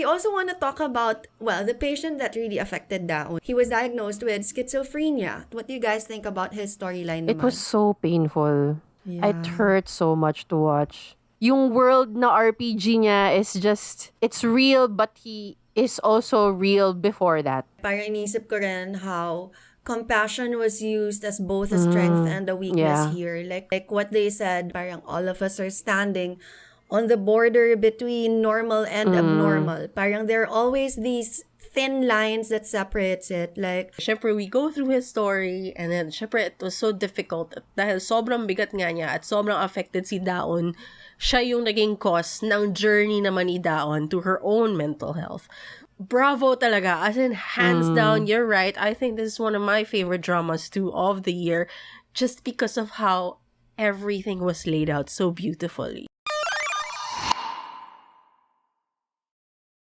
I also want to talk about, well, the patient that really affected Daon. He was diagnosed with schizophrenia. What do you guys think about his storyline It naman? was so painful. Yeah. It hurt so much to watch. Yung world na RPG niya is just, it's real, but he is also real before that. Parang inisip ko rin how compassion was used as both a strength and a weakness here. Like what they said, parang all of us are standing on the border between normal and abnormal. Parang there are always these thin lines that separates it. Like, syempre, we go through his story and then, syempre, it was so difficult at dahil sobrang bigat nga niya at sobrang affected si Daon, siya yung naging cause ng journey naman ni Daon to her own mental health. Bravo talaga. As in, hands down, you're right. I think this is one of my favorite dramas too of the year just because of how everything was laid out so beautifully.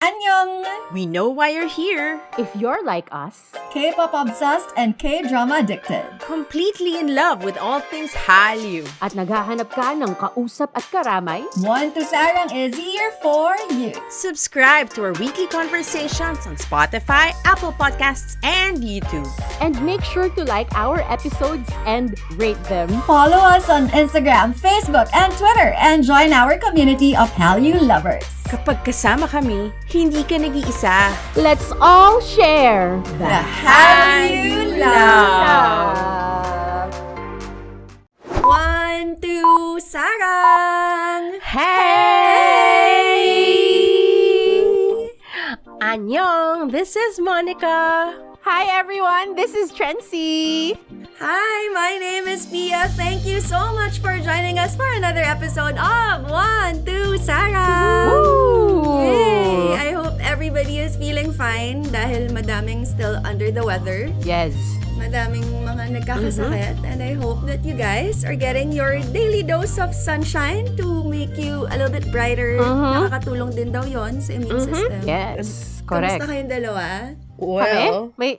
Annyeong! We know why you're here. If you're like us, K-pop obsessed and K-drama addicted. Completely in love with all things Hallyu. at naghahanap ka ng kausap at karamay, One to Sarang is here for you. Subscribe to our weekly conversations on Spotify, Apple Podcasts, and YouTube. and make sure to like our episodes and rate them. Follow us on Instagram, Facebook, and Twitter, and join our community of Hallyu lovers. Kapag kasama kami, hindi ka nag-iisa. Let's all share The Hallyu love. 1, 2, Sarang! Hey! Annyeong! This is Monica. Hi everyone, this is Trency. Hi, my name is Pia. Thank you so much for joining us for another episode of 1, 2, Sarang! Yay! I hope everybody is feeling fine dahil madaming still under the weather. Yes. Madaming mga nagkakasakit. And I hope that you guys are getting your daily dose of sunshine to make you a little bit brighter. Nakakatulong din daw yon sa immune system. Yes, Kamusta correct. kayong dalawa? Well, May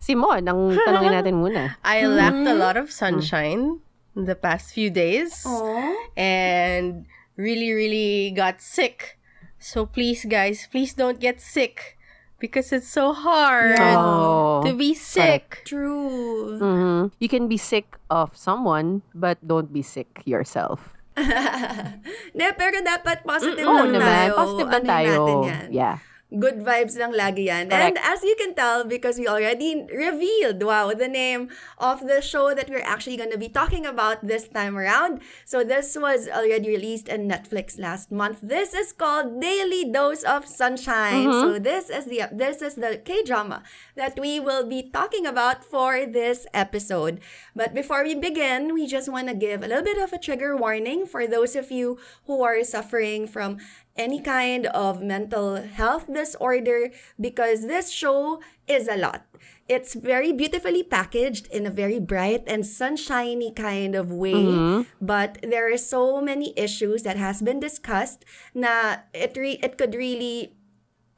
Simon, ang tanongin natin muna. I lacked a lot of sunshine in the past few days. Oh. And really got sick. So please, guys, please don't get sick. Because it's so hard Oh. to be sick. True. You can be sick of someone, but don't be sick yourself. Pero dapat positive Oo lang naman, tayo. positive lang Ano tayo. natin yan? Yeah. Good vibes lang lagi yan. Correct. And as you can tell, because we already revealed, the name of the show that we're actually going to be talking about this time around. So this was already released in Netflix last month. This is called Daily Dose of Sunshine. So this is the K-drama that we will be talking about for this episode. But before we begin, we just want to give a little bit of a trigger warning for those of you who are suffering from any kind of mental health disorder, because this show is a lot. It's very beautifully packaged in a very bright and sunshiny kind of way, but there are so many issues that has been discussed na it could really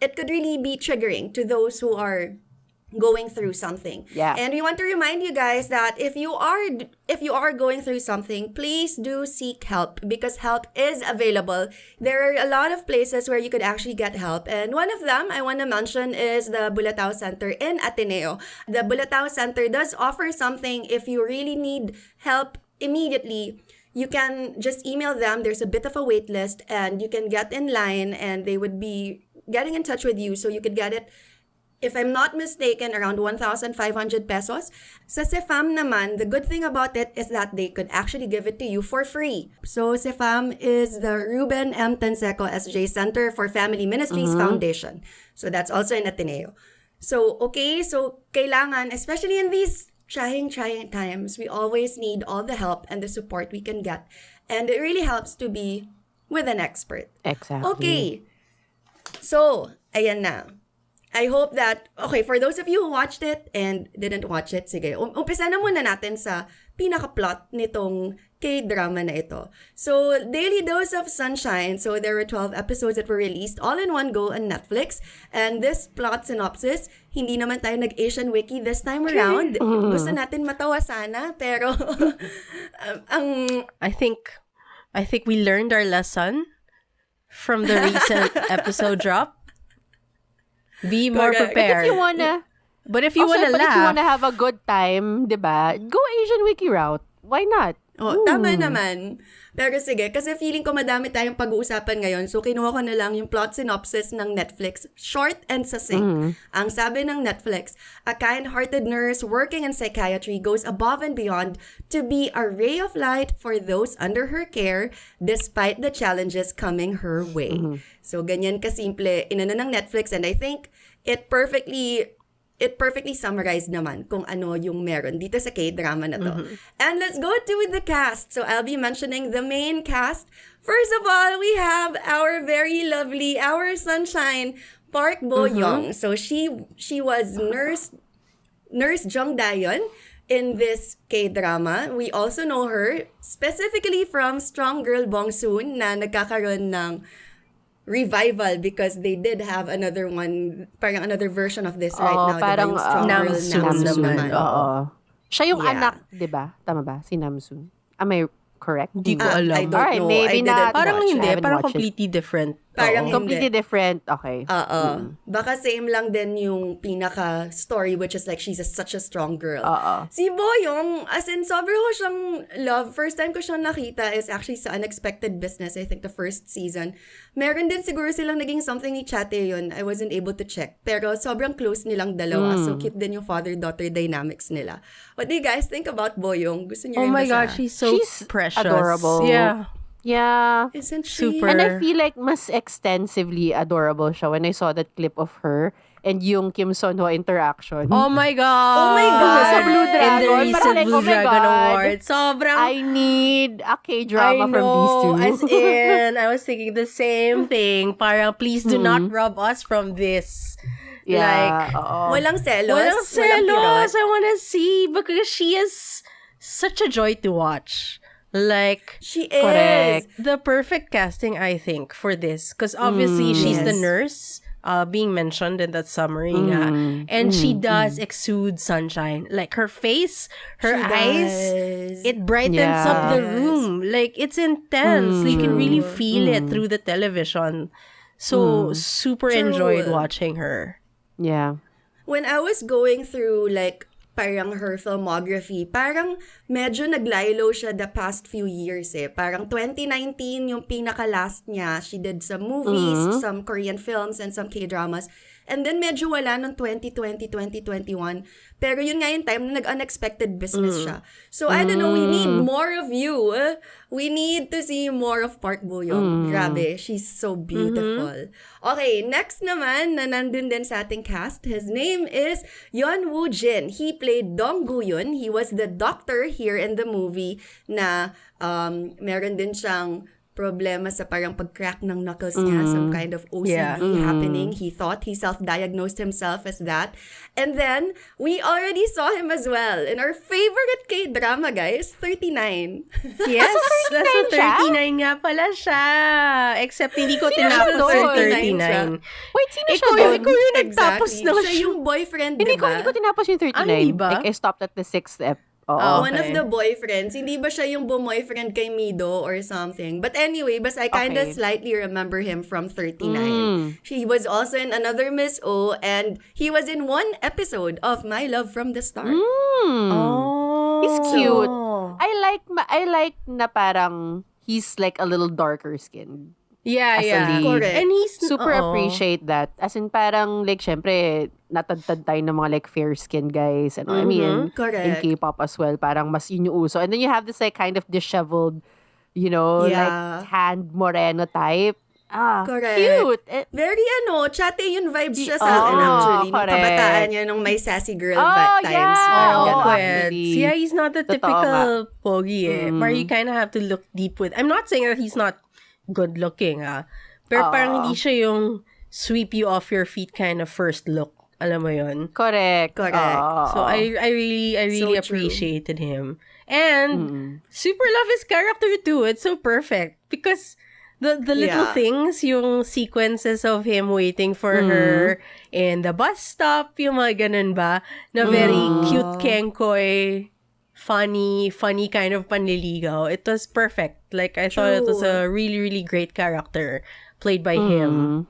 be triggering to those who are going through something. Yeah. And we want to remind you guys that if you are going through something, please do seek help, because help is available. There are a lot of places where you could actually get help. And one of them I want to mention is the Bulatao Center in Ateneo. The Bulatao Center does offer something if you really need help immediately. You can just email them. There's a bit of a wait list and you can get in line and they would be getting in touch with you so you could get it, if I'm not mistaken, around 1,500 pesos. Sa CFAM naman, the good thing about it is that they could actually give it to you for free. So CFAM is the Ruben M. Tenseco SJ Center for Family Ministries Foundation. So that's also in Ateneo. So kailangan, especially in these trying times, we always need all the help and the support we can get. And it really helps to be with an expert. Exactly. Okay. So, ayan na. I hope that, okay, for those of you who watched it and didn't watch it, sige, umpisa na muna natin sa pinaka-plot nitong K-drama na ito. So, Daily Dose of Sunshine. So, there were 12 episodes that were released all in one go on Netflix. And this plot synopsis, hindi naman tayo nag-Asian Wiki this time around. Gusto natin matawa sana, pero I think we learned our lesson from the recent episode drop. Be more Correct. prepared. If you wanna, But if you also, wanna but if you wanna laugh, have a good time, diba? Go Asian Wiki route. Why not? Oh, tama naman. Pero sige, kasi feeling ko madami tayong pag-uusapan ngayon. So, kinuha ko na lang yung plot synopsis ng Netflix. Short and succinct. Ang sabi ng Netflix, a kind-hearted nurse working in psychiatry goes above and beyond to be a ray of light for those under her care despite the challenges coming her way. So, ganyan kasimple. Inano ng Netflix, and I think it perfectly summarized naman kung ano yung meron dito sa K-drama na to. And let's go to the cast. So I'll be mentioning the main cast. First of all, we have our very lovely, our sunshine, Park Bo-young. So she was nurse Jung Da Eun in this K-drama. We also know her specifically from Strong Girl Bong Soon na nagkakaroon ng revival because they did have another one, parang another version of this right now. Parang diba? Yung Strong Girl Namsoon naman. Oo. Siya yung Yeah. anak, di ba? Tama ba? Si Namsoon. Am I correct? Hindi ko alam. I don't Alright, know. maybe I didn't not. parang watch. hindi. I haven't Parang watched it. completely different. Parang Oo. Completely different. Okay. Baka same lang din yung pinaka story, which is like she's such a strong girl. Si Boyong, as in sobrang ko siyang love. First time ko siyang nakita is actually sa Unexpected Business, I think the first season. Meron din siguro silang naging something ni Chate yun. I wasn't able to check. Pero sobrang close nilang dalawa. So cute din yung father-daughter dynamics nila. What do you guys think about Boyong? Gusto niyo Oh rin my ba God, siya? she's so precious. adorable. Yeah. Yeah. Isn't she? Super. And I feel like mas extensively adorable siya when I saw that clip of her and yung Kim Son-ho interaction. Oh my God! Oh my God! Sa Blue In the Dragon. recent Parang like, Blue oh my Dragon God. Award. Sobrang... I need a K-drama I from these two. know, as in, I was thinking the same thing. Parang, please do not rob us from this. Yeah. Like, oo. Walang selos? walang Walang selos. kirot? I wanna see because she is such a joy to watch. Like, She is. Correct. the perfect casting, I think, for this. Because obviously, she's the Yes. nurse being mentioned in that summary. Nga. And she does exude sunshine. Like, her face, her She eyes, does. it brightens up the Yes. room. Like, it's intense. You can really feel it through the television. So, super True. enjoyed watching her. Yeah. When I was going through like parang her filmography, parang medyo naglaylo siya the past few years eh. Parang 2019 yung pinaka-last niya. She did some movies, some Korean films, and some K-dramas. And then medyo wala nung 2020, 2021. Pero yun nga yung time na nag-unexpected business siya. So I don't know, we need more of you. We need to see more of Park Bo-young. Grabe, she's so beautiful. Okay, next naman na nandun din sa ating cast, his name is Yeon Woo Jin. He played Dong Guyun. He was the doctor here in the movie na meron din siyang problema sa parang pag-crack ng knuckles niya, some kind of OCD Yeah. happening. He thought he self-diagnosed himself as that. And then, we already saw him as well in our favorite K-drama, guys, 39. Yes, nasa 39 39 nga pala siya. Except hindi ko Sino tinapos siya doon? yung 39. Wait, sino siya Ikaw, doon? ikaw yung nagtapos Exactly. ng Siya yung boyfriend, Hindi diba? ko tinapos yung 39. Hindi ba? Like, I stopped at the 6th ep. Oo. Oh. One of Okay. the boyfriends. Hindi ba siya yung boyfriend kay Mido or something? But anyway, I kind of Okay. slightly remember him from 39. He was also in Another Miss O, and he was in one episode of My Love from the Start. Oh. He's cute. I like na parang he's like a little darker skinned. Yeah, As a yeah. lead. Correct. And he's Super oo. appreciate that. As in parang like syempre natadtad tayo ng mga like fair skinned guys and I mean Correct. in K-pop as well parang mas yun yung uso. And then you have this like kind of disheveled, you know, Yeah. like hand moreno type. Correct. Cute. Very Chate yun vibes siya sa akin Oo, actually. Nung correct. kabataan niya, nung may sassy girl Oh, times. yeah. Parang Oh, ganon. actually. yeah, he's not the Totoo typical pogi eh. Where you kind of have to look deep with. I'm not saying that he's not good looking pero parang hindi siya yung sweep you off your feet kind of first look. Alam mo yun? Correct. Correct. So I really So true. appreciated him. And super love his character too. It's so perfect because the little Yeah. things, yung sequences of him waiting for her in the bus stop, yung mga ganun ba, na very cute kengkoy, funny kind of panliligaw. It was perfect. Like I thought it was a really, really great character played by him.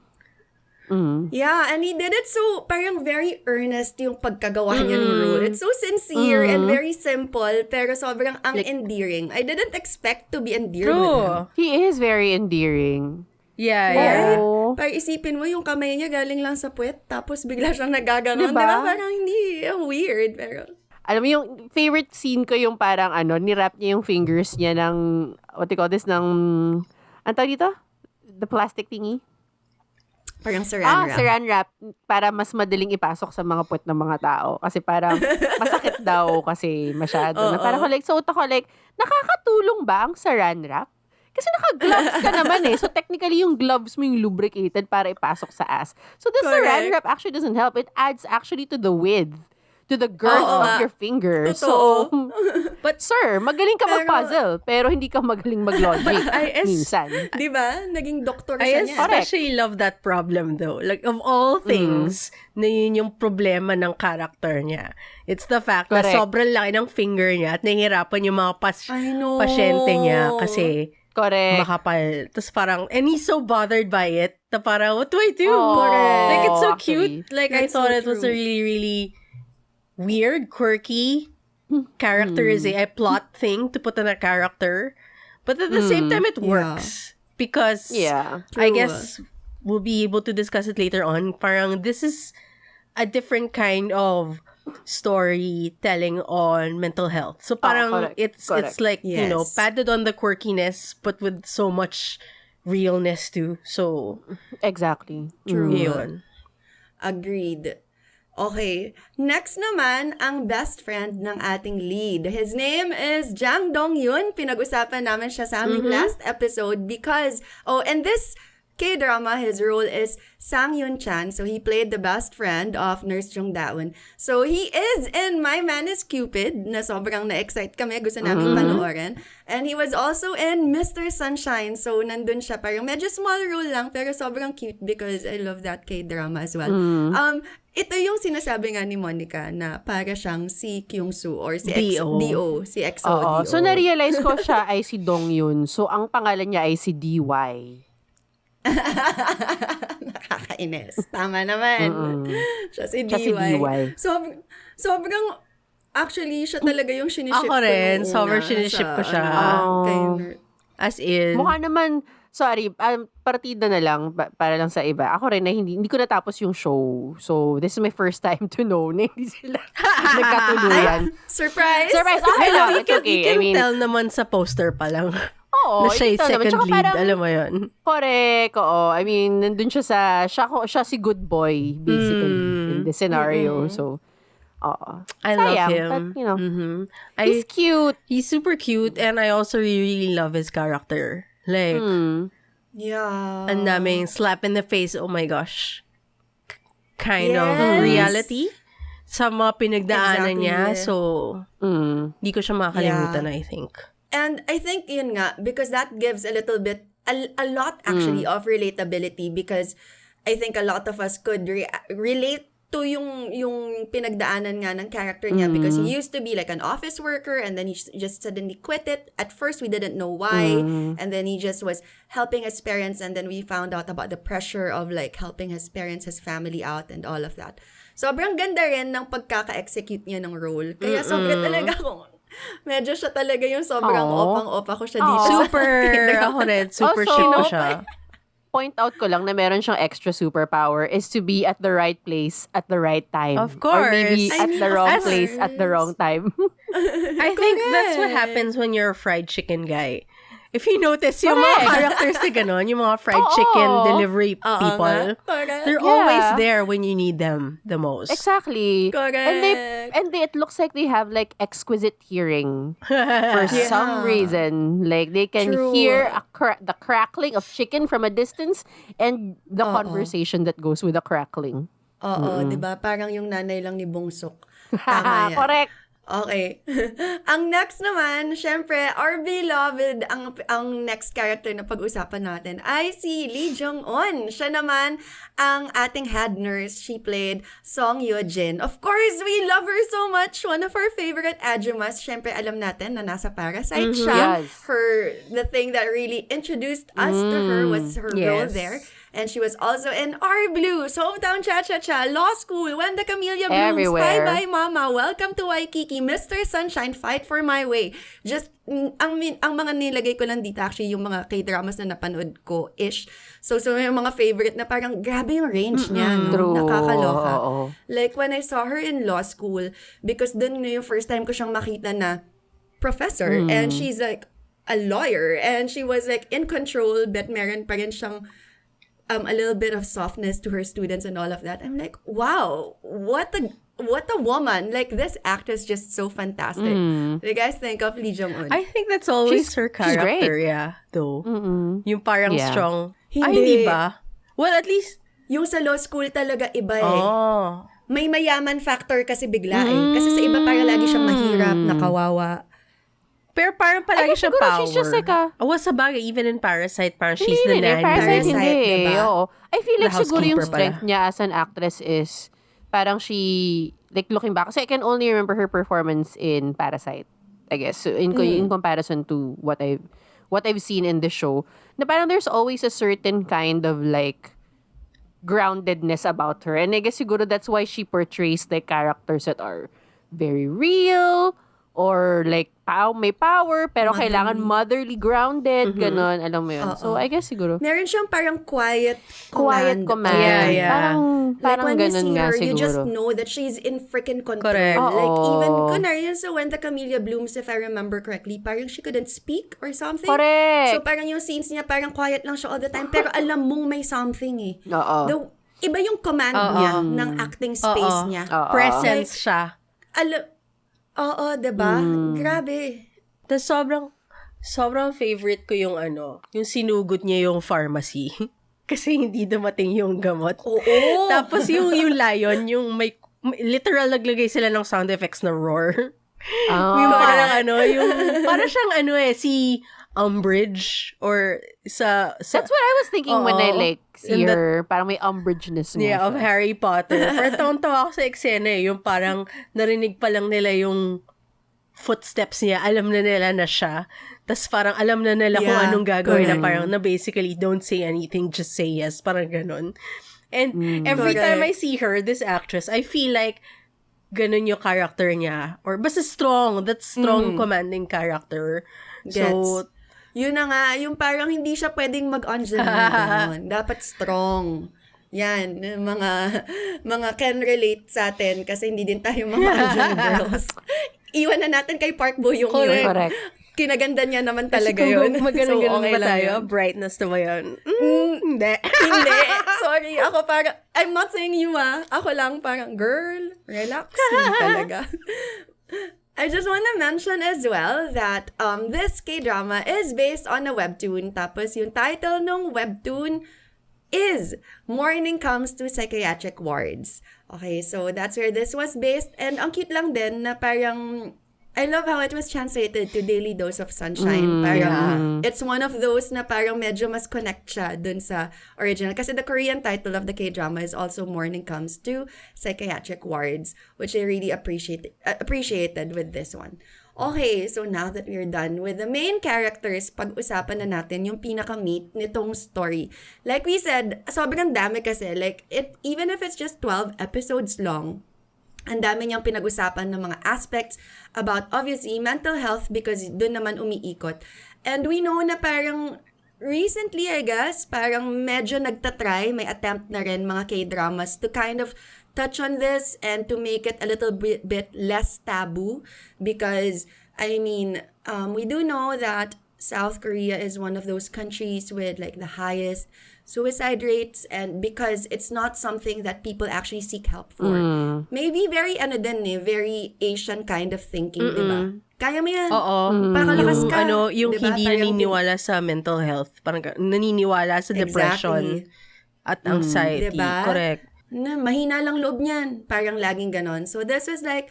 Yeah, and he did it so parang very earnest yung pagkagawa niya ng role. It's so sincere and very simple, pero sobrang ang endearing. I didn't expect to be endeared with him. True. He is very endearing. Yeah, Right? yeah. Oh. Parang isipin mo yung kamay niya galing lang sa puwet, tapos bigla siyang nagaganon. Diba? Diba? Parang hindi, weird. Pero, Alam mo, yung favorite scene ko yung parang nirap niya yung fingers niya ng, what do you call this, ng, ang tawag dito? The plastic thingy? parang saran wrap. Saran wrap para mas madaling ipasok sa mga puwet ng mga tao. Kasi parang masakit daw kasi masyado. Na parang so ako nakakatulong ba ang saran wrap? Kasi naka-gloves ka naman eh. So technically yung gloves mo yung lubricated para ipasok sa ass. So the saran wrap actually doesn't help. It adds actually to the width, to the girth of your finger. So, but sir, magaling ka mag-puzzle, pero hindi ka magaling mag-logic minsan. Di ba? Naging doktor I siya niya. especially love that problem though. Like, of all things, na yun yung problema ng character niya. It's the fact na sobrang laki ng finger niya at nahihirapan yung mga pasyente niya kasi makapal. Tapos parang, and he's so bothered by it, na parang, what do I do? Like, it's so cute. Like, I thought it was a really, really weird, quirky a plot thing to put in a character. But at the same time, it works. Because, I guess, we'll be able to discuss it later on. Parang, this is a different kind of storytelling on mental health. So, parang, it's like, you know, padded on the quirkiness, but with so much realness too. So, exactly. True. Yun. Agreed. Okay, next naman, ang best friend ng ating lead. His name is Jung Da Eun. Pinag-usapan namin siya sa aming last episode because, and this K-drama, his role is Sang Yoon Chan. So he played the best friend of Nurse Jung Da Eun. So he is in My Man is Cupid, na sobrang na-excite kami. Gusto namin panoorin. And he was also in Mr. Sunshine. So nandun siya. Parang medyo small role lang, pero sobrang cute because I love that K-drama as well. Ito yung sinasabi nga ni Monica na para siyang si Kyung-soo or si D.O. Si EXO D.O. So, na-realize ko siya ay si Dong Yun. So, ang pangalan niya ay si D.Y. Nakakainis. Tama naman. Siya si D.Y. Sobrang, actually, siya talaga yung siniship ko. Ako rin. Sobrang siniship ko siya. As in. Mukha naman, sorry, partida na lang, para lang sa iba. Ako rin na hindi ko natapos yung show. So, this is my first time to know na hindi sila nagkatuluyan. Surprise! Okay lang. It's okay. You can tell naman sa poster pa lang. Oo. Na siya yung second lead. Parang, alam mo yun. Correct. Oo. I mean, nandun siya siya si good boy, basically, in the scenario. So, I love him. But, you know, he's cute. He's super cute and I also really love his character. Like, yeah. ang daming slap in the face, oh my gosh. Kind of reality sa mga pinagdaanan niya. So, di ko siya makakalimutan, I think. And I think yun nga, because that gives a little bit, a lot actually of relatability because I think a lot of us could relate to yung pinagdaanan nga ng character niya because he used to be like an office worker and then he just suddenly quit it. At first, we didn't know why. And then he just was helping his parents and then we found out about the pressure of like helping his parents, his family out and all of that. Sobrang ganda rin ng pagkaka-execute niya ng role. Kaya sobrang talaga akong medyo siya talaga yung sobrang opang-opa ko siya dito. Super, ako rin, super Also, ship ko siya. Point out ko lang na meron siyang extra superpower is to be at the right place at the right time. Of course. Or maybe at the wrong place at the wrong time. I think that's what happens when you're a fried chicken guy. If you notice, yung mga characters na gano'n, yung mga fried chicken delivery people, they're always there when you need them the most. Exactly. Correct. And it looks like they have like exquisite hearing for some reason. Like they can hear the crackling of chicken from a distance and the conversation that goes with the crackling. Oo, di ba? Parang yung nanay lang ni Bongsok. Tama yan. Correct. Okay. Ang next naman, syempre, our beloved, ang next character na pag-usapan natin ay si Lee Jung-eun. Siya naman ang ating head nurse. She played Song Yoo-jin. Of course, we love her so much. One of our favorite ajumas. Syempre, alam natin na nasa Parasite siya. Yes. The thing that really introduced us to her was her role there. And she was also in Our Blues, Hometown Cha-Cha-Cha, Law School, When the Camellia Blooms, Everywhere. Bye Bye Mama, Welcome to Waikiki, Mr. Sunshine, Fight for My Way. Just, ang mga nilagay ko lang dito, actually, yung mga K-dramas na napanood ko, ish. So yung mga favorite na parang grabe yung range niya, no? True. Nakakaloka. Oo. Like, when I saw her in law school, because dun yung first time ko siyang makita na professor, and she's like, a lawyer, and she was like in control, but meron pa rin siyang a little bit of softness to her students and all of that. I'm like, wow, what a woman. Like, this actress just so fantastic. What do you guys think of Lee Jung Eun? I think that's always her she's character, great. yeah, though. Yung parang Yeah. strong. Hindi. Ay, hindi ba? Well, at least, Yung sa law school talaga iba eh. oh. May mayaman factor kasi bigla eh. Kasi sa iba parang lagi siyang mahirap, nakawawa. Pero parang palagi guess siya siguro power. she's just like a- Oh, sa bagay, even in Parasite, parang she's Hindi, the hindi. nanny. Parasite, Parasite, hindi. diba? Oo. I feel like The siguro yung housekeeper strength pala. niya as an actress is parang she, like looking back, kasi I can only remember her performance in Parasite, I guess. So in comparison to what I've seen in the show, na parang there's always a certain kind of like groundedness about her. And I guess siguro that's why she portrays like characters that are very real or like may power pero kailangan motherly grounded, ganon, alam mo yun. So I guess siguro Meron siyang parang quiet command. Yeah, yeah. Parang Like when you ganon see nga her, siguro. you just know that she's in freaking control. Correct. Like Oo. even, kunwari yun sa When the Camellia Blooms, if I remember correctly, parang she couldn't speak or something. Correct. So parang yung scenes niya, parang quiet lang siya all the time, pero alam mong may something eh. Oo. Iba yung command niya ng acting space niya. Oo. Presence siya. Oo, diba? Grabe. Tapos sobrang favorite ko yung yung sinugot niya yung pharmacy. Kasi hindi dumating yung gamot. Oo. Tapos yung lion, yung may literal naglagay sila ng sound effects na roar. Yung parang yung para siyang si Umbridge or sa That's what I was thinking when I like see In the- her. Parang may umbridgeness nga Yeah, of siya. Harry Potter. Pero tawang-tawa ako sa eksena yung parang narinig pa lang nila yung footsteps niya. Alam na nila na siya. Tapos parang alam na nila kung Yeah, anong gagawin na correct. parang na basically don't say anything, just say yes. Parang ganun. And every Correct. time I see her, this actress, I feel like ganun yung character niya. Or basta strong. That strong commanding character. So, Yun na nga, yung parang hindi siya pwedeng mag-Angelina ganon. Dapat strong. Yan, mga can relate sa atin kasi hindi din tayo mga Angelina girls. Iwan na natin kay Park Bo yung yun. Correct. Kinaganda niya naman talaga kung yun. maganon-ganon okay ba lang tayo? yun. Brightness na ba yun? Hindi. Hindi. Sorry. Ako parang, I'm not saying you Ako lang parang, girl, relax talaga. I just want to mention as well that this K-drama is based on a webtoon. Tapos yung title ng webtoon is Morning Comes to Psychiatric Wards. Okay, so that's where this was based. And ang cute lang din na parang, I love how it was translated to Daily Dose of Sunshine. Parang, it's one of those na parang medyo mas connect siya dun sa original. Kasi the Korean title of the K-drama is also Morning Comes to Psychiatric Wards, which I really appreciated with this one. Okay, so now that we're done with the main characters, pag-usapan na natin yung pinaka-meat nitong story. Like we said, sobrang dami kasi. Like, even if it's just 12 episodes long, ang dami niyang pinag-usapan ng mga aspects about, obviously, mental health because dun naman umiikot. And we know na parang recently, I guess, parang medyo nagtatry, may attempt na rin mga K-dramas to kind of touch on this and to make it a little bit less taboo because, I mean, we do know that South Korea is one of those countries with like the highest suicide rates and because it's not something that people actually seek help for. Maybe very very Asian kind of thinking, diba? Kaya mo yan. Oo. Pakalakas ka. Yung Diba? hindi Parang- naniniwala sa mental health. Parang naniniwala sa depression at anxiety. Diba? Correct. Na, mahina lang loob niyan. Parang laging ganon. So this was like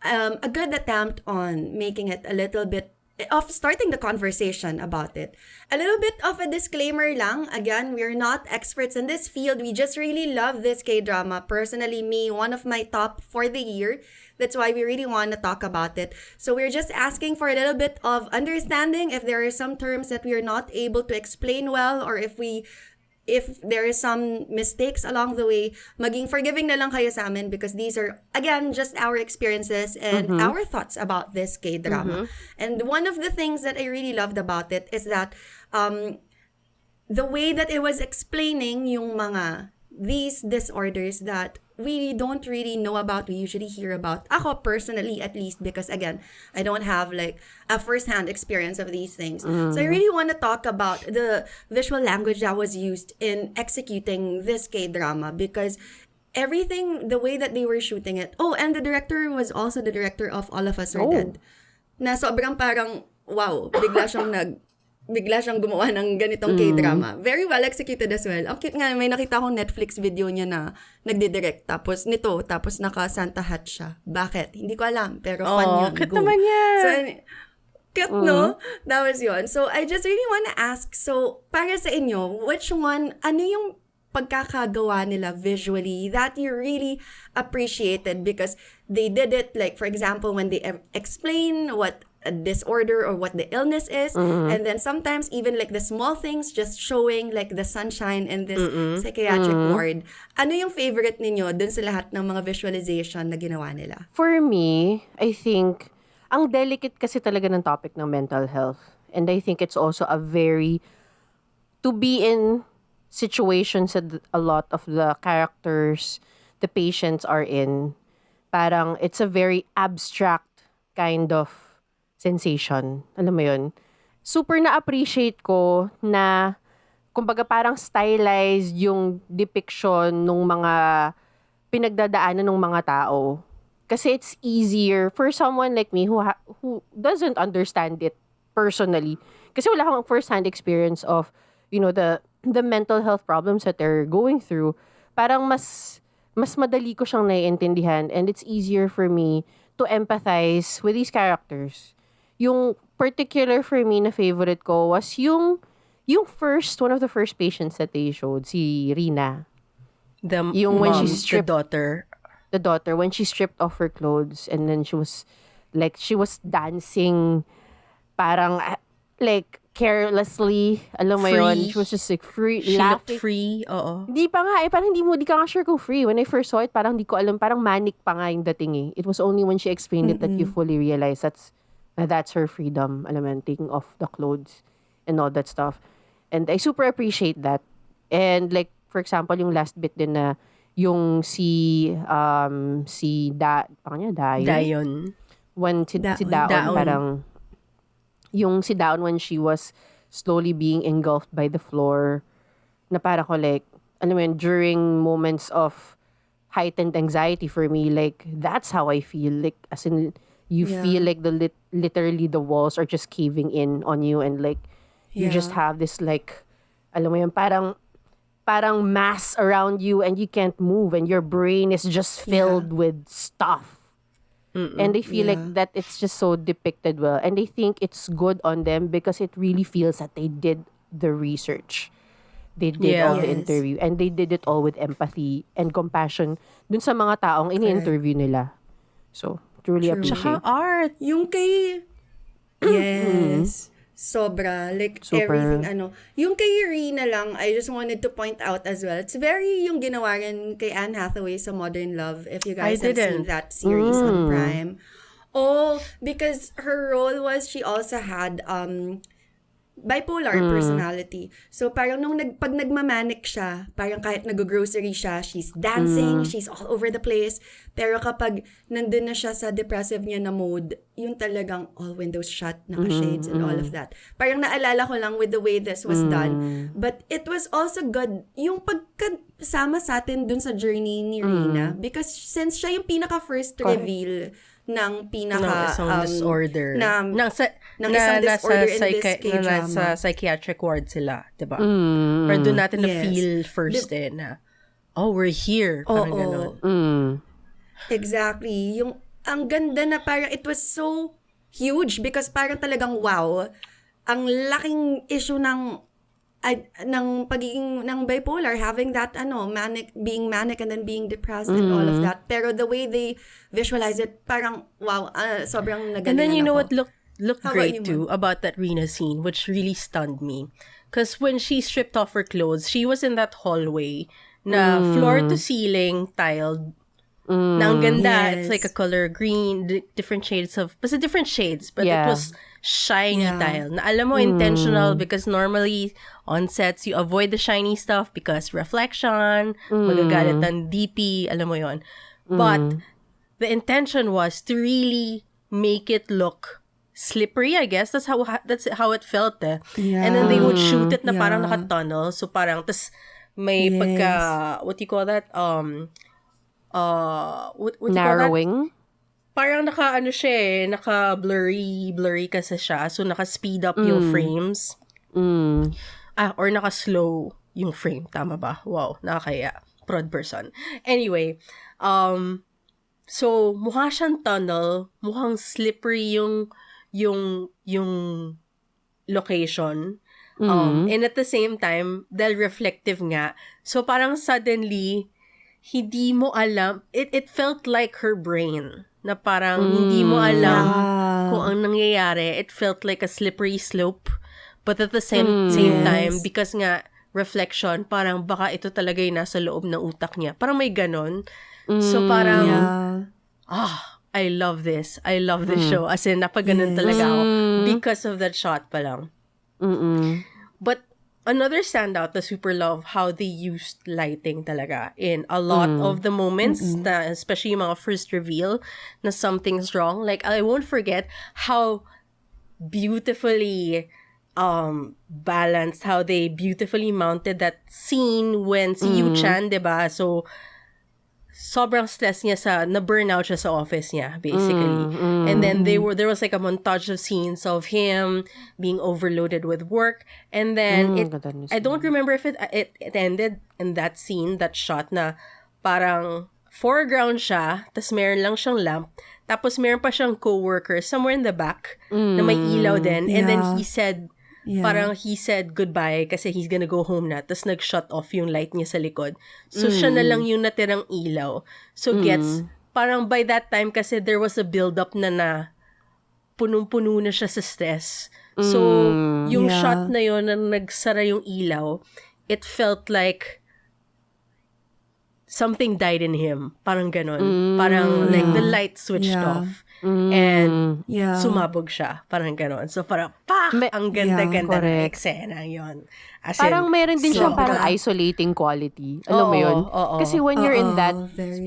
a good attempt on making it a little bit of starting the conversation about it. A little bit of a disclaimer lang. Again, we're not experts in this field. We just really love this K-drama. Personally, me, one of my top for the year. That's why we really want to talk about it. So we're just asking for a little bit of understanding if there are some terms that we are not able to explain well or if we if there is some mistakes along the way, maging forgiving na lang kayo sa amin because these are, again, just our experiences and our thoughts about this K-drama. And one of the things that I really loved about it is that the way that it was explaining yung mga these disorders that we don't really know about, we usually hear about. Ako personally, at least, because again, I don't have like a first-hand experience of these things. So I really want to talk about the visual language that was used in executing this K-drama because everything, the way that they were shooting it. Oh, and the director was also the director of All of Us Are Dead. Na sobrang parang, wow, bigla siyang gumawa ng ganitong K-drama. Very well executed as well. Ang cute nga, may nakita akong Netflix video niya na nagdidirect. Tapos naka-Santa hat siya. Bakit? Hindi ko alam. Pero fun yun. Cute naman yan. So, cute, no? That was yun. So, I just really want to ask, so, para sa inyo, which one, ano yung pagkakagawa nila visually that you really appreciated because they did it, like, for example, when they explain what a disorder or what the illness is, and then sometimes even like the small things just showing like the sunshine in this psychiatric ward. Ano yung favorite ninyo dun sa lahat ng mga visualization na ginawa nila? For me, I think, ang delicate kasi talaga ng topic ng mental health. And I think it's also to be in situations that a lot of the characters, the patients are in, parang it's a very abstract kind of sensation. Alam mo yun? Super na-appreciate ko na, kumbaga parang stylized yung depiction ng mga pinagdadaanan ng mga tao. Kasi it's easier for someone like me who doesn't understand it personally. Kasi wala akong first-hand experience of, the mental health problems that they're going through. Parang mas madali ko siyang naiintindihan and it's easier for me to empathize with these characters. Yung particular for me na favorite ko was yung one of the first patients that they showed, si Rina. When she stripped the daughter, when she stripped off her clothes and then she was dancing parang like carelessly, alam mo yun, she was just like free, she laughing. Looked free, oo. Di pa nga, parang di ka nga sure kung free. When I first saw it, parang di ko alam, parang manic pa nga yung dating eh. It was only when she explained it that you fully realize that's her freedom, alam mo, taking off the clothes and all that stuff. And I super appreciate that. And like, for example, yung last bit din na yung si Daeun. When si Daeun parang, yung si Daeun when she was slowly being engulfed by the floor, na parang ko like, alam mo yun, during moments of heightened anxiety for me, like, that's how I feel. Like, as in, you feel like literally the walls are just caving in on you and like you just have this like, alam mo yun, parang mass around you and you can't move and your brain is just filled with stuff. And I feel like that it's just so depicted well. And I think it's good on them because it really feels that they did the research. They did all the interview and they did it all with empathy and compassion dun sa mga taong ini-interview nila. So, truly appreciate. Tsaka art. Yung kay... Yes. Sobra. Like, Super. everything, Yung kay Rina lang, I just wanted to point out as well. It's very yung ginawa rin kay Anne Hathaway sa Modern Love, if you guys have seen that series on Prime. Oh, because her role was, she also had, bipolar personality. So, parang pag nagmamanic siya, parang kahit nag-grocery siya, she's dancing, she's all over the place. Pero kapag nandun na siya sa depressive niya na mode, yung talagang all windows shut, naka-shades and all of that. Parang naalala ko lang with the way this was done. But it was also good, yung pagkasama sa atin dun sa journey ni Rina. Because since siya yung pinaka-first reveal ng isang disorder. Ng isang disorder in this K-drama. Nasa psychiatric ward sila, diba? Pero doon natin na-feel first na, we're here. Parang ganon. Exactly. Yung, ang ganda na parang it was so huge because parang talagang wow. Ang laking issue ng pagiging ng bipolar, having that being manic and then being depressed and all of that. Pero the way they visualize it, parang wow, sobrang nagalingan. And then you know ako. what looked great too about that Rina scene, which really stunned me. Because when she stripped off her clothes, she was in that hallway na floor to ceiling tiled. Na ang ganda. It's like a color green, different shades but it was shiny tile. Na alam mo, intentional, because normally on sets, you avoid the shiny stuff because reflection, magagalit ng DP, alam mo yon. But the intention was to really make it look slippery, I guess. That's how it felt. And then they would shoot it na parang naka-tunnel. So parang, tas may pagka, what do you call that? What do you narrowing? call that? Parang naka-blurry kasi siya. So naka-speed up yung frames. Or naka-slow yung frame. Tama ba? Wow, nakakaya. Prod person. Anyway, so mukha siyang tunnel. Mukhang slippery yung location. And at the same time, dahil reflective nga. So parang suddenly, hindi mo alam, it felt like her brain, na parang hindi mo alam kung ang nangyayari. It felt like a slippery slope, but at the same time, because nga, reflection, parang baka ito talaga yung nasa loob ng utak niya. Parang may ganon. So parang, I love this. I love this show. As in, napaganon talaga ako because of that shot pa lang. But another standout na super love how they used lighting talaga in a lot of the moments, na, especially yung mga first reveal na something's wrong. Like, I won't forget how beautifully balanced, how they beautifully mounted that scene when si Yu-chan, diba? So, sobrang stress niya na-burnout siya sa office niya, basically. And then there was like a montage of scenes of him being overloaded with work. And then, I don't remember if it ended in that scene, that shot na parang foreground siya, tas meron lang siyang lamp, tapos meron pa siyang co-worker somewhere in the back na may ilaw din. And then he said, parang he said goodbye kasi he's gonna go home na. Tapos nag-shut off yung light niya sa likod. So, siya na lang yung natirang ilaw. So, parang by that time kasi there was a build-up na punong-puno na siya sa stress. So, yung shot na yun na nagsara yung ilaw, it felt like something died in him. Parang ganon. Parang like the light switched off. And sumabog siya. Parang ganon. So parang, ang ganda-ganda ng eksena yun. As parang in, meron din siyang parang isolating quality. Alam mo yun? Kasi when you're in that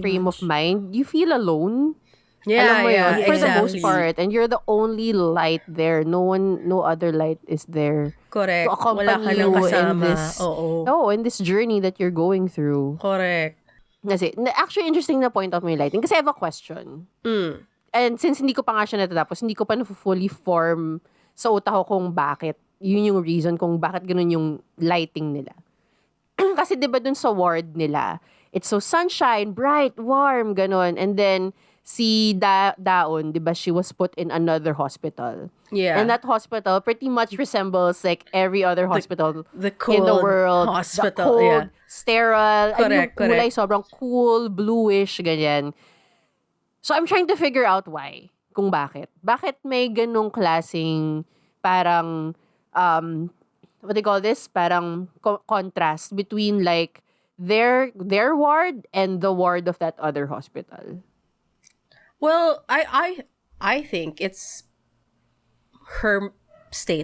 frame of mind, you feel alone. Yeah, alam mo yun? For the most exactly. part. And you're the only light there. No other light is there. Correct. To accompany Wala ka lang you kasama. in this, in this journey that you're going through. Correct. Kasi, actually, interesting na point out mo yung lighting. Kasi I have a question. And since hindi ko pa nga siya natatapos, hindi ko pa na-fully form sa utak ko kung bakit. Yun yung reason kung bakit ganun yung lighting nila. Kasi diba dun sa ward nila, it's so sunshine, bright, warm, ganun. And then, si Daon, diba, she was put in another hospital. Yeah. And that hospital pretty much resembles like every other hospital the cold in the world. hospital, the cold, sterile. Correct, yung kulay sobrang cool, bluish, ganyan. So, I'm trying to figure out why. Kung bakit. Bakit may ganong klaseng parang, what do you call this? Parang contrast between like their ward and the ward of that other hospital. Well, I think it's her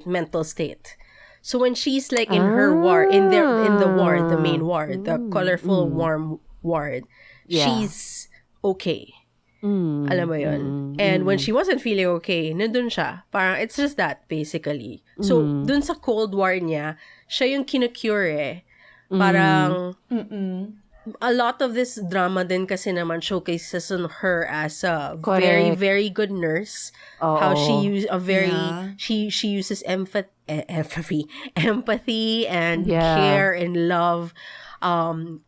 mental state. So when she's like in her ward, in the ward, the main ward, the colorful, warm ward, she's okay. Alam mo yun. And when she wasn't feeling okay, nandun siya. Parang, it's just that, basically. So, dun sa cold war niya, siya yung kinocure eh. Parang, a lot of this drama din kasi naman showcases on her as a very, very good nurse. How she she uses empathy and care and love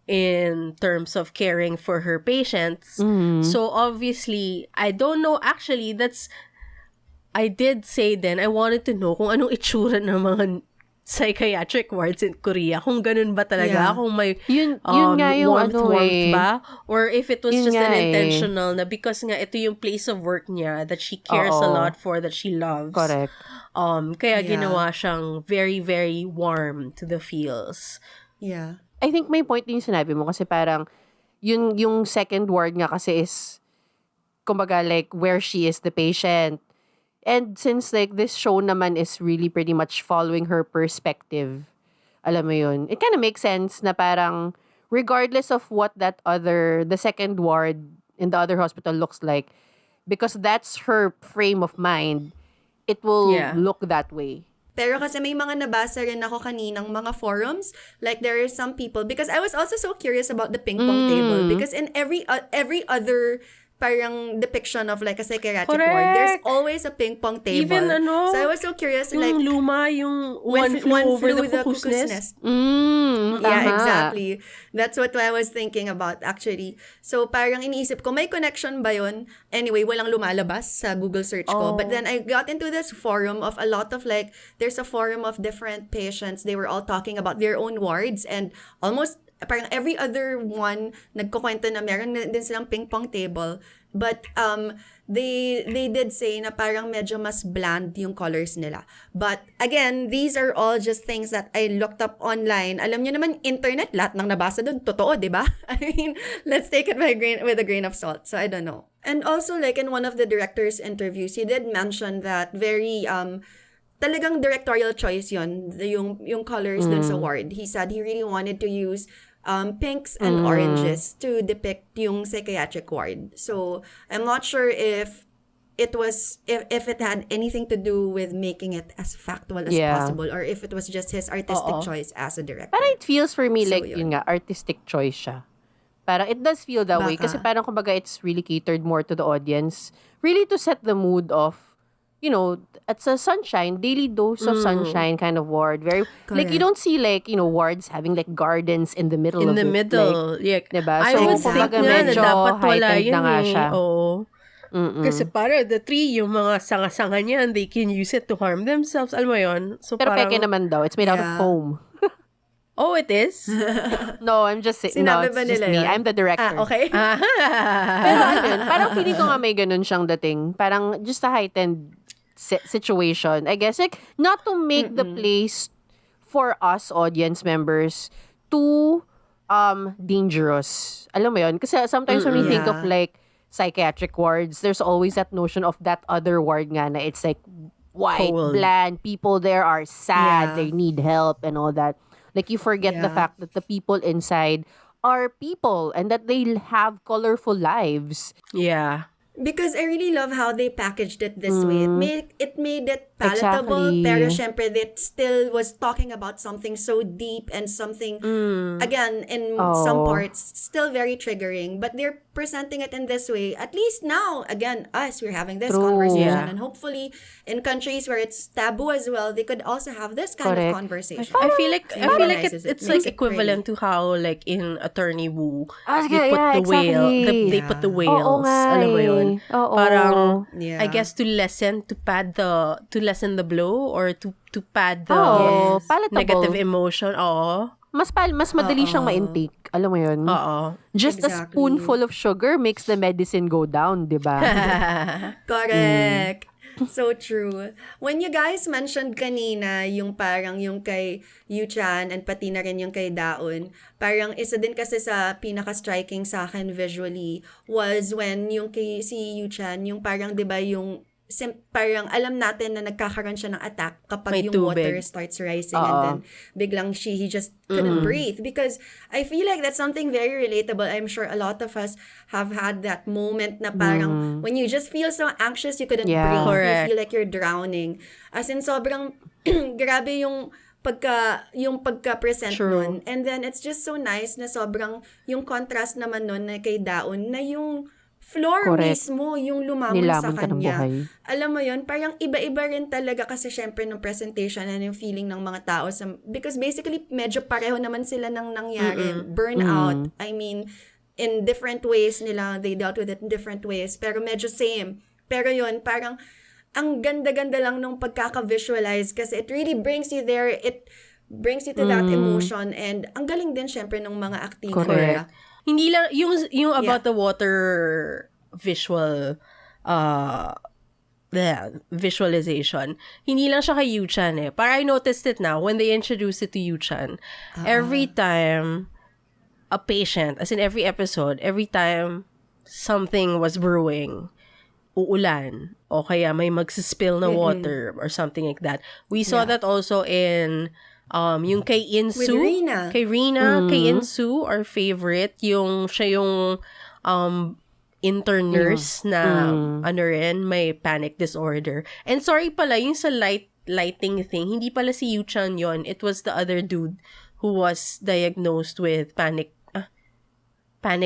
in terms of caring for her patients. So obviously, I don't know, actually, I did say then, I wanted to know kung anong itsura ng mga psychiatric wards in Korea. Kung ganun ba talaga? Yeah. Kung may Yun nga yung warmth ba? Or if it was Yun just nga an intentional na because nga ito yung place of work niya that she cares a lot for, that she loves. Correct. Kaya Yeah. ginawa siyang very, very warm to the feels. Yeah. I think may point din yung sinabi mo kasi parang yung second ward nga kasi is kumbaga like where she is the patient. And since like this show naman is really pretty much following her perspective, alam mo yun, it kind of makes sense na parang regardless of what the second ward in the other hospital looks like, because that's her frame of mind, it will Yeah. look that way. Pero kasi may mga nabasa rin ako kaninang mga forums. Like, there are some people, because I was also so curious about the ping pong table. Because in every other parang depiction of like a psychiatric ward, there's always a ping pong table. Even So I was so curious, yung like, luma, yung one flew over the cuckoo's nest. Yeah, Tama. exactly. That's what I was thinking about actually. So parang iniisip ko, may connection ba yun? Anyway, walang lumalabas sa Google search ko. But then I got into this forum of a lot of like, there's a forum of different patients. They were all talking about their own wards and almost parang every other one nagkukwento na meron din silang ping pong table. But they did say na parang medyo mas bland yung colors nila. But again, these are all just things that I looked up online. Alam niyo naman, internet, lahat ng nabasa doon, totoo, di ba? I mean, let's take it with a grain of salt. So I don't know. And also, like in one of the director's interviews, he did mention that very talagang directorial choice yon, yung colors dun sa ward. He said he really wanted to use pinks and oranges to depict yung psychiatric ward. So I'm not sure if it was if it had anything to do with making it as factual as possible, or if it was just his artistic choice as a director. Parang it feels for me So, like yun. yun nga, artistic choice siya. Parang it does feel that way kasi Baka. parang kumbaga it's really catered more to the audience. Really to set the mood of, you know, it's a sunshine, daily dose of sunshine kind of ward. Very, like you don't see like, you know, wards having like gardens in the middle In of the it. middle. Like, Yeah. diba? I So, would think kumbaga nga na medyo dapat wala heightened yun na nga eh. siya. Oo. Kasi para the tree, yung mga sanga-sanga niyan, they can use it to harm themselves. Alam mo yun? So Pero parang, peke naman daw. It's made out of Yeah. foam. oh, it is? No, I'm just saying. No, Sinabi it's ba just nila me. yun? I'm the director. Okay. Pero ano yun, parang feeling ko nga may ganun siyang dating. Parang just a heightened situation. I guess like not to make the place for us audience members too dangerous. Alam mo yun? Kasi sometimes when we think of Yeah. like psychiatric wards, there's always that notion of that other ward nga na it's like white, Cold. bland, people there are sad, Yeah. they need help and all that. Like you forget the Yeah. fact that the people inside are people and that they have colorful lives. Yeah. Because I really love how they packaged it this way. It made it palatable, Exactly. pero syempre it still was talking about something so deep and something, again, in some parts, still very triggering. But they're presenting it in this way. At least now, again, us, we're having this True. conversation. Yeah. And hopefully, in countries where it's taboo as well, they could also have this kind Correct. of conversation. I feel like Normalizes it, it's makes like it equivalent to how like in Attorney Woo Ah, they yeah, put the whale exactly. they put the Yeah. whales. Oo nga Alam mo yun? eh. Oo. Parang Yeah. I guess to lessen the blow or to pad the Oo, Yes. palatable. negative emotion. Oo. Mas madali siyang ma-intake. Alam mo yun? Oo. Just a Exactly. spoonful of sugar makes the medicine go down, di ba? Correct. So true. When you guys mentioned kanina yung parang yung kay Yu-chan and pati na rin yung kay Daon, parang isa din kasi sa pinaka-striking sa akin visually was when yung kay si Yu-chan, yung parang 'di ba yung parang alam natin na nagkakaroon siya ng attack kapag May yung water tubig. starts rising and then biglang he just couldn't breathe, because I feel like that's something very relatable. I'm sure a lot of us have had that moment na parang when you just feel so anxious you couldn't Yeah. breathe. Correct. You feel like you're drowning. As in sobrang grabe yung pagka-present True. nun. And then it's just so nice na sobrang yung contrast naman nun na kay Daon na yung floor Correct. mismo yung lumamon Nilamon sa ka ng kanya. buhay. Alam mo yun, parang iba-iba rin talaga kasi syempre ng presentation and yung feeling ng mga tao. Because basically, medyo pareho naman sila ng nangyari. Burnout. I mean, in different ways nila, they dealt with it in different ways. Pero medyo same. Pero yun, parang ang ganda-ganda lang nung pagkaka-visualize kasi it really brings you there. It brings you to that emotion and ang galing din syempre ng mga acting nila. Hindi lang, yung about the water visual, visualization, hindi lang siya kay Yu-chan eh. Para I noticed it now, when they introduced it to Yu-chan, every time a patient, as in every episode, every time something was brewing, uulan, o kaya may magsispill na water or something like that. We saw that also in yung kay Insu, Rina. kay Insu, our favorite, siya yung intern nurse na ano rin, may panic disorder. And sorry pala, yung sa lighting thing, hindi pala si Yu-chan yon. It was the other dude who was diagnosed with panic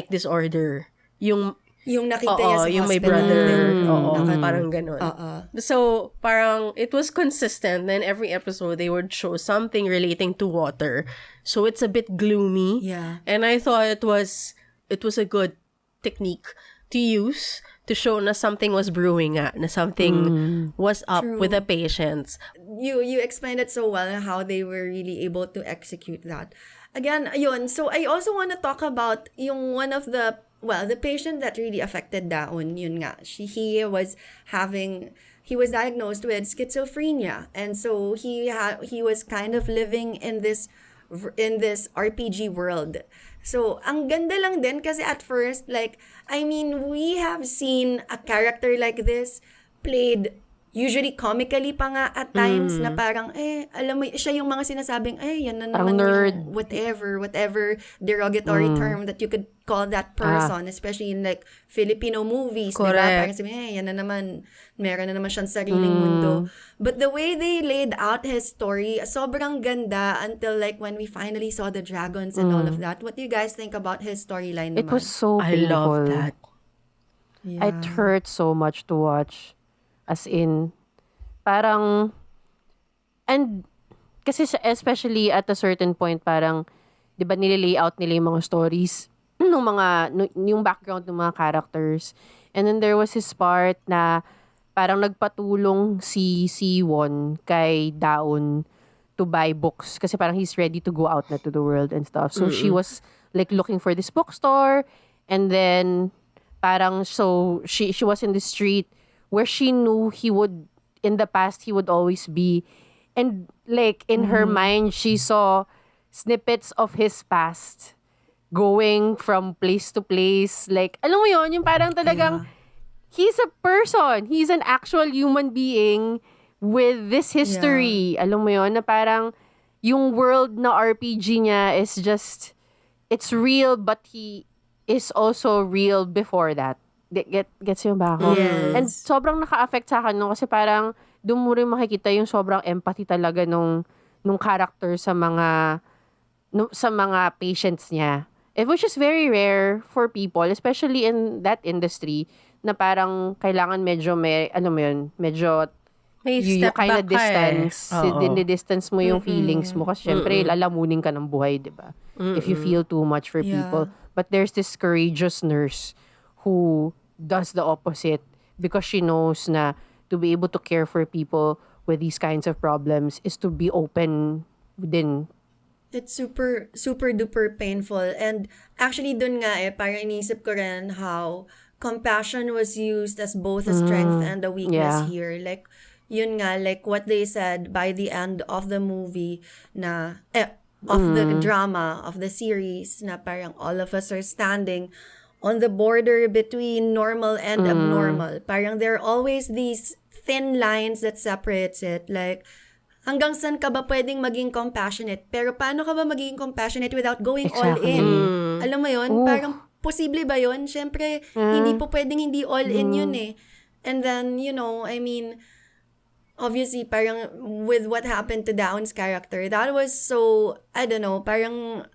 disorder. Yung nakita niya sa yung may hospital. brother. Parang ganun. Uh-uh. So, parang, it was consistent. Then, every episode, they would show something relating to water. So, it's a bit gloomy. Yeah. And I thought it was a good technique to use to show na something was brewing na something was up with the patients. You explained it so well how they were really able to execute that. Again, yun. So, I also want to talk about yung one of the patient that really affected Daon, yun nga. He was diagnosed with schizophrenia. And so, he was kind of living in this RPG world. So, ang ganda lang din kasi at first, like, I mean, we have seen a character like this played usually comically pa nga at times na parang, alam mo, siya yung mga sinasabing, yan na naman nerd. yung whatever derogatory term that you could call that person, especially in like Filipino movies, diba? Parang sabihin, yan na naman, meron na naman siyang sariling mundo. But the way they laid out his story, sobrang ganda until like when we finally saw the dragons and all of that. What do you guys think about his storyline naman? It was so I painful. love that. Yeah. It hurt so much to watch. As in, parang, and, kasi especially at a certain point, parang, di ba nililayout nila yung mga stories, yung background ng mga characters. And then there was this part na, parang nagpatulong si Won kay Daon to buy books. Kasi parang he's ready to go out na to the world and stuff. So she was, like, looking for this bookstore, and then, parang, so, she was in the street, where she knew in the past, he would always be. And like, in her mind, she saw snippets of his past going from place to place. Like, alam mo yun, yung parang talagang, he's a person. He's an actual human being with this history. Alam mo yun, na parang, yung world na RPG niya is just, it's real, but he is also real before that. Gets yun ba ako? Yes. And sobrang naka-affect sa akin kasi parang doon mo rin makikita yung sobrang empathy talaga nung character sa mga patients niya. Which is very rare for people, especially in that industry, na parang kailangan medyo May you step kind of back distance. Distance mo yung feelings mo kasi syempre lalamunin ka ng buhay, di ba? If you feel too much for people. But there's this courageous nurse who does the opposite because she knows na to be able to care for people with these kinds of problems is to be open din. It's super, super duper painful. And actually dun nga parang inisip ko rin how compassion was used as both a strength and a weakness here. Like, yun nga, like what they said by the end of the movie na, of the drama, of the series, na parang all of us are standing on the border between normal and abnormal. Parang there are always these thin lines that separates it. Like, hanggang saan ka ba pwedeng maging compassionate? Pero paano ka ba magiging compassionate without going all in? Alam mo yun? Parang, posible ba yun? Siyempre, hindi po pwedeng hindi all in yun eh. And then, you know, I mean, obviously, parang with what happened to Daon's character, that was so, I don't know, parang,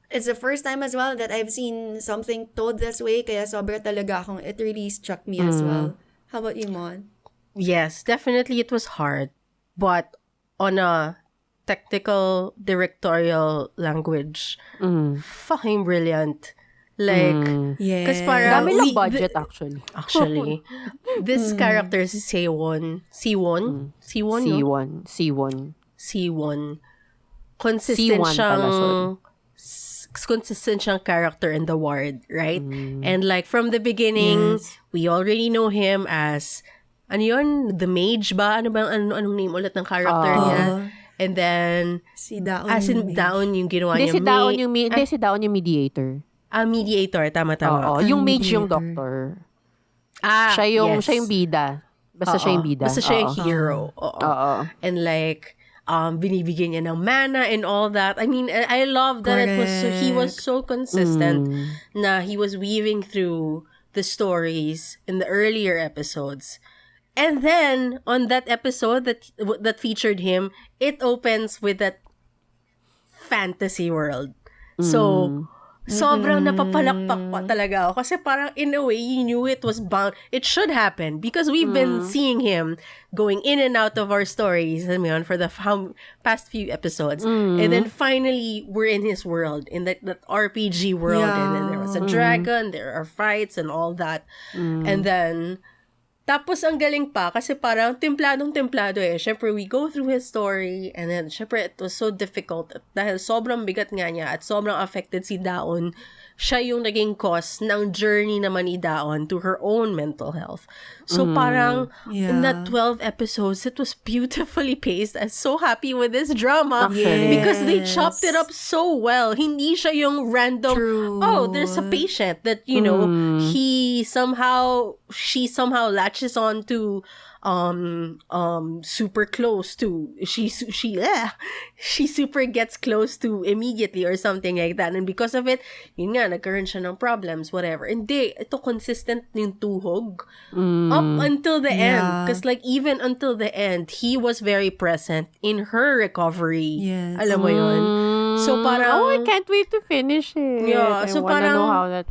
it's the first time as well that I've seen something told this way, kaya sobra talaga akong, it really struck me as well. How about you, Mon? Yes, definitely it was hard. But on a technical directorial language, fucking brilliant. Like, Yes. because parang, Dami lang budget actually. actually, this character si Sewon, no? C1. Siwon. C1 pala, sorry. Consistent siyang character in the ward, right? And like from the beginning, we already know him as ano yun? The mage ba? Anong name ulit ng character niya? And then Si Daon. as in Daon yung ginawa Hindi niya. si Daon yung mediator. Mediator, tama. Oo, yung mage yung mediator. doctor. Siya Yes. yung bida. Basta siya yung bida. Basta siya yung Oo. hero. Oo. Oo. And like, binibigyan niya ng mana and all that. I mean, I love that he was so consistent na he was weaving through the stories in the earlier episodes. And then, on that episode that featured him, it opens with that fantasy world. So, sobrang napapalakpak pa talaga ako. Kasi parang, in a way, you knew it was bound. It should happen. Because we've been seeing him going in and out of our stories, I mean, for the past few episodes. And then, finally, we're in his world. In that RPG world. Yeah. And then there was a dragon, there are fights and all that. And then, tapos ang galing pa kasi parang templadong-templado eh. Syempre, we go through his story and then syempre it was so difficult dahil sobrang bigat nga niya at sobrang affected si Daon. Siya yung naging cause ng journey naman ni Daon to her own mental health. So parang in that 12 episodes, it was beautifully paced. I'm so happy with this drama because they chopped it up so well. Hindi siya yung random, there's a patient that, you know, she somehow latches on to super close to she super gets close to immediately or something like that, and because of it yun nga nagkaroon siya ng problems, whatever. Hindi, ito consistent yung tuhog up until the end, because like even until the end he was very present in her recovery. Alam mo yun, so parang I can't wait to finish it. Yeah, so I wanna parang know how that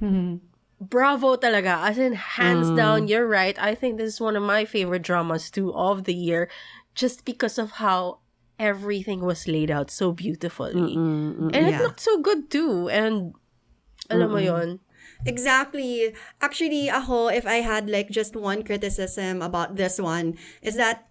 bravo talaga. As in, hands down, you're right. I think this is one of my favorite dramas too of the year, just because of how everything was laid out so beautifully. And it looked so good too. And alam mo yun. Exactly. Actually, ako, if I had like just one criticism about this one, is that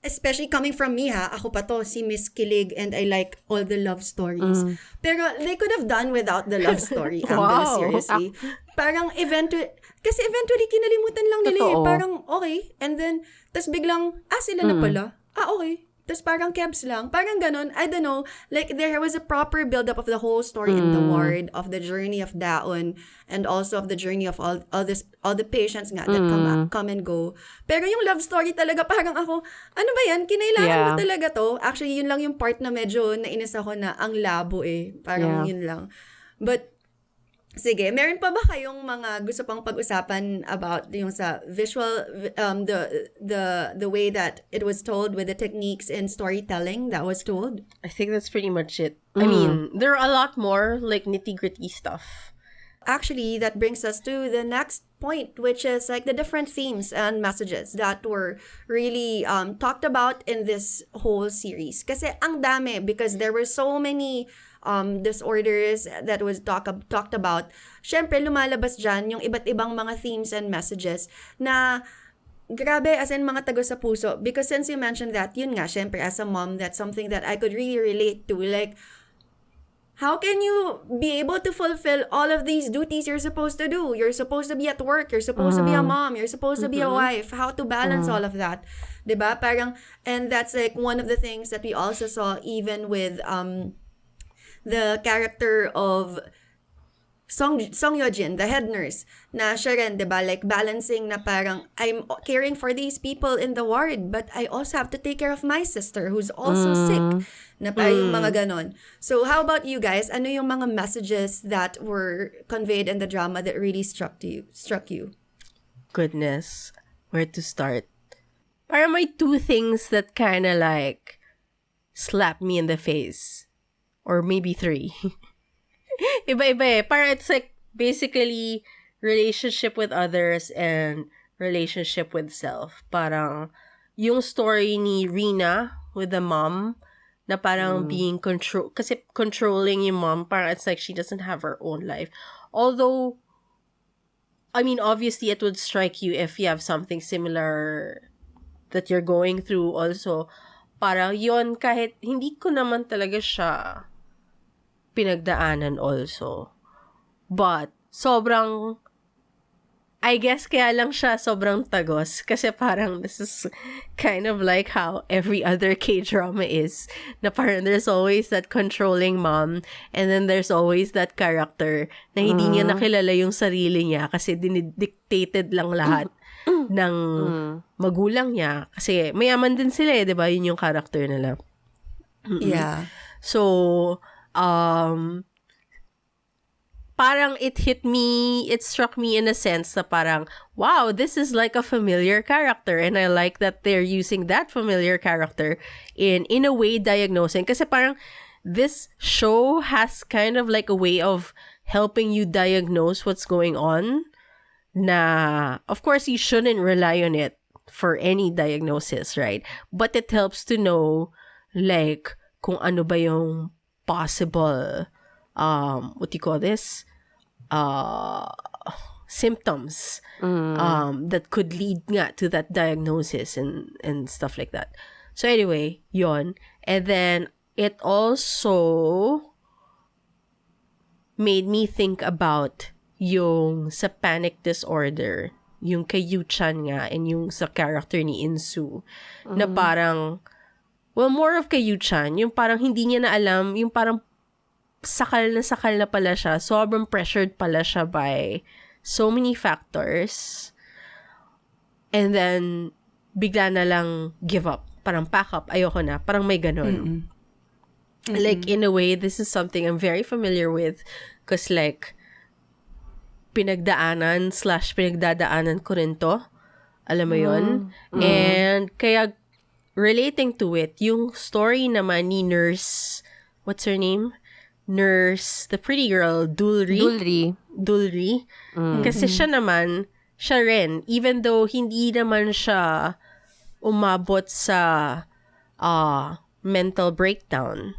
especially coming from me ako pa to, si Miss Kilig, and I like all the love stories. Pero they could have done without the love story angle, seriously. Parang eventually kinalimutan lang nila eh. Parang okay, and then tas biglang sila na pala. Okay. Tas parang kebs lang. Parang ganon. I don't know. Like, there was a proper build-up of the whole story in the ward, of the journey of Daon, and also of the journey of all the patients nga that come and go. Pero yung love story talaga, parang ako, ano ba yan? Kinailangan ba talaga to? Actually, yun lang yung part na medyo nainis ako na ang labo eh. Parang yun lang. But, sige, meron pa ba kayong mga gusto pang pag-usapan about yung sa visual, the way that it was told, with the techniques in storytelling that was told? I think that's pretty much it. I mean, there are a lot more like nitty-gritty stuff. Actually, that brings us to the next point, which is like the different themes and messages that were really talked about in this whole series. Kasi ang dami, because there were so many disorders that was talked about. Syempre, lumalabas dyan yung iba't ibang mga themes and messages na grabe, as in mga tago sa puso. Because since you mentioned that, yun nga, syempre, as a mom, that's something that I could really relate to. Like, how can you be able to fulfill all of these duties you're supposed to do? You're supposed to be at work. You're supposed to be a mom. You're supposed to be a wife. How to balance all of that? Diba? Parang, and that's like one of the things that we also saw even with the character of Song Yojin, the head nurse, na siya rin, diba? Like, balancing na parang, I'm caring for these people in the ward, but I also have to take care of my sister who's also sick. Na parang yung mga ganon. So, how about you guys? Ano yung mga messages that were conveyed in the drama that really struck you? Goodness, where to start? Parang may two things that kind of like slapped me in the face. Or maybe three. Iba-iba eh. Parang it's like basically relationship with others and relationship with self. Parang yung story ni Rina with the mom na parang being kasi controlling yung mom. Parang it's like she doesn't have her own life. Although, I mean, obviously, it would strike you if you have something similar that you're going through also. Parang yon kahit hindi ko naman talaga siya pinagdaanan also. But, sobrang, I guess kaya lang siya sobrang tagos kasi parang this is kind of like how every other K-drama is. Na parang there's always that controlling mom and then there's always that character na hindi niya nakilala yung sarili niya kasi dinidictated lang lahat ng magulang niya. Kasi mayaman din sila di ba? Yun yung character nila. Yeah. So, parang it struck me in a sense na parang, wow, this is like a familiar character and I like that they're using that familiar character in a way diagnosing. Kasi parang this show has kind of like a way of helping you diagnose what's going on na, of course, you shouldn't rely on it for any diagnosis, right? But it helps to know, like, kung ano ba yung possible what do you call this? Symptoms that could lead nga to that diagnosis and stuff like that. So anyway, yon. And then it also made me think about yung sa panic disorder, yung kay Yu-chan nga and yung sa character ni Insu na parang, well, more of kay Yu-chan, yung parang hindi niya na alam, yung parang sakal na pala siya. Sobrang pressured pala siya by so many factors. And then, bigla na lang give up. Parang pack up. Ayoko na. Parang may ganun. Like, in a way, this is something I'm very familiar with. Because like, pinagdadaanan ko rin to. Alam mo yun? And kaya, relating to it, yung story naman ni nurse, what's her name? Nurse, the pretty girl, Dulri. Kasi siya naman, siya rin, even though hindi naman siya umabot sa mental breakdown,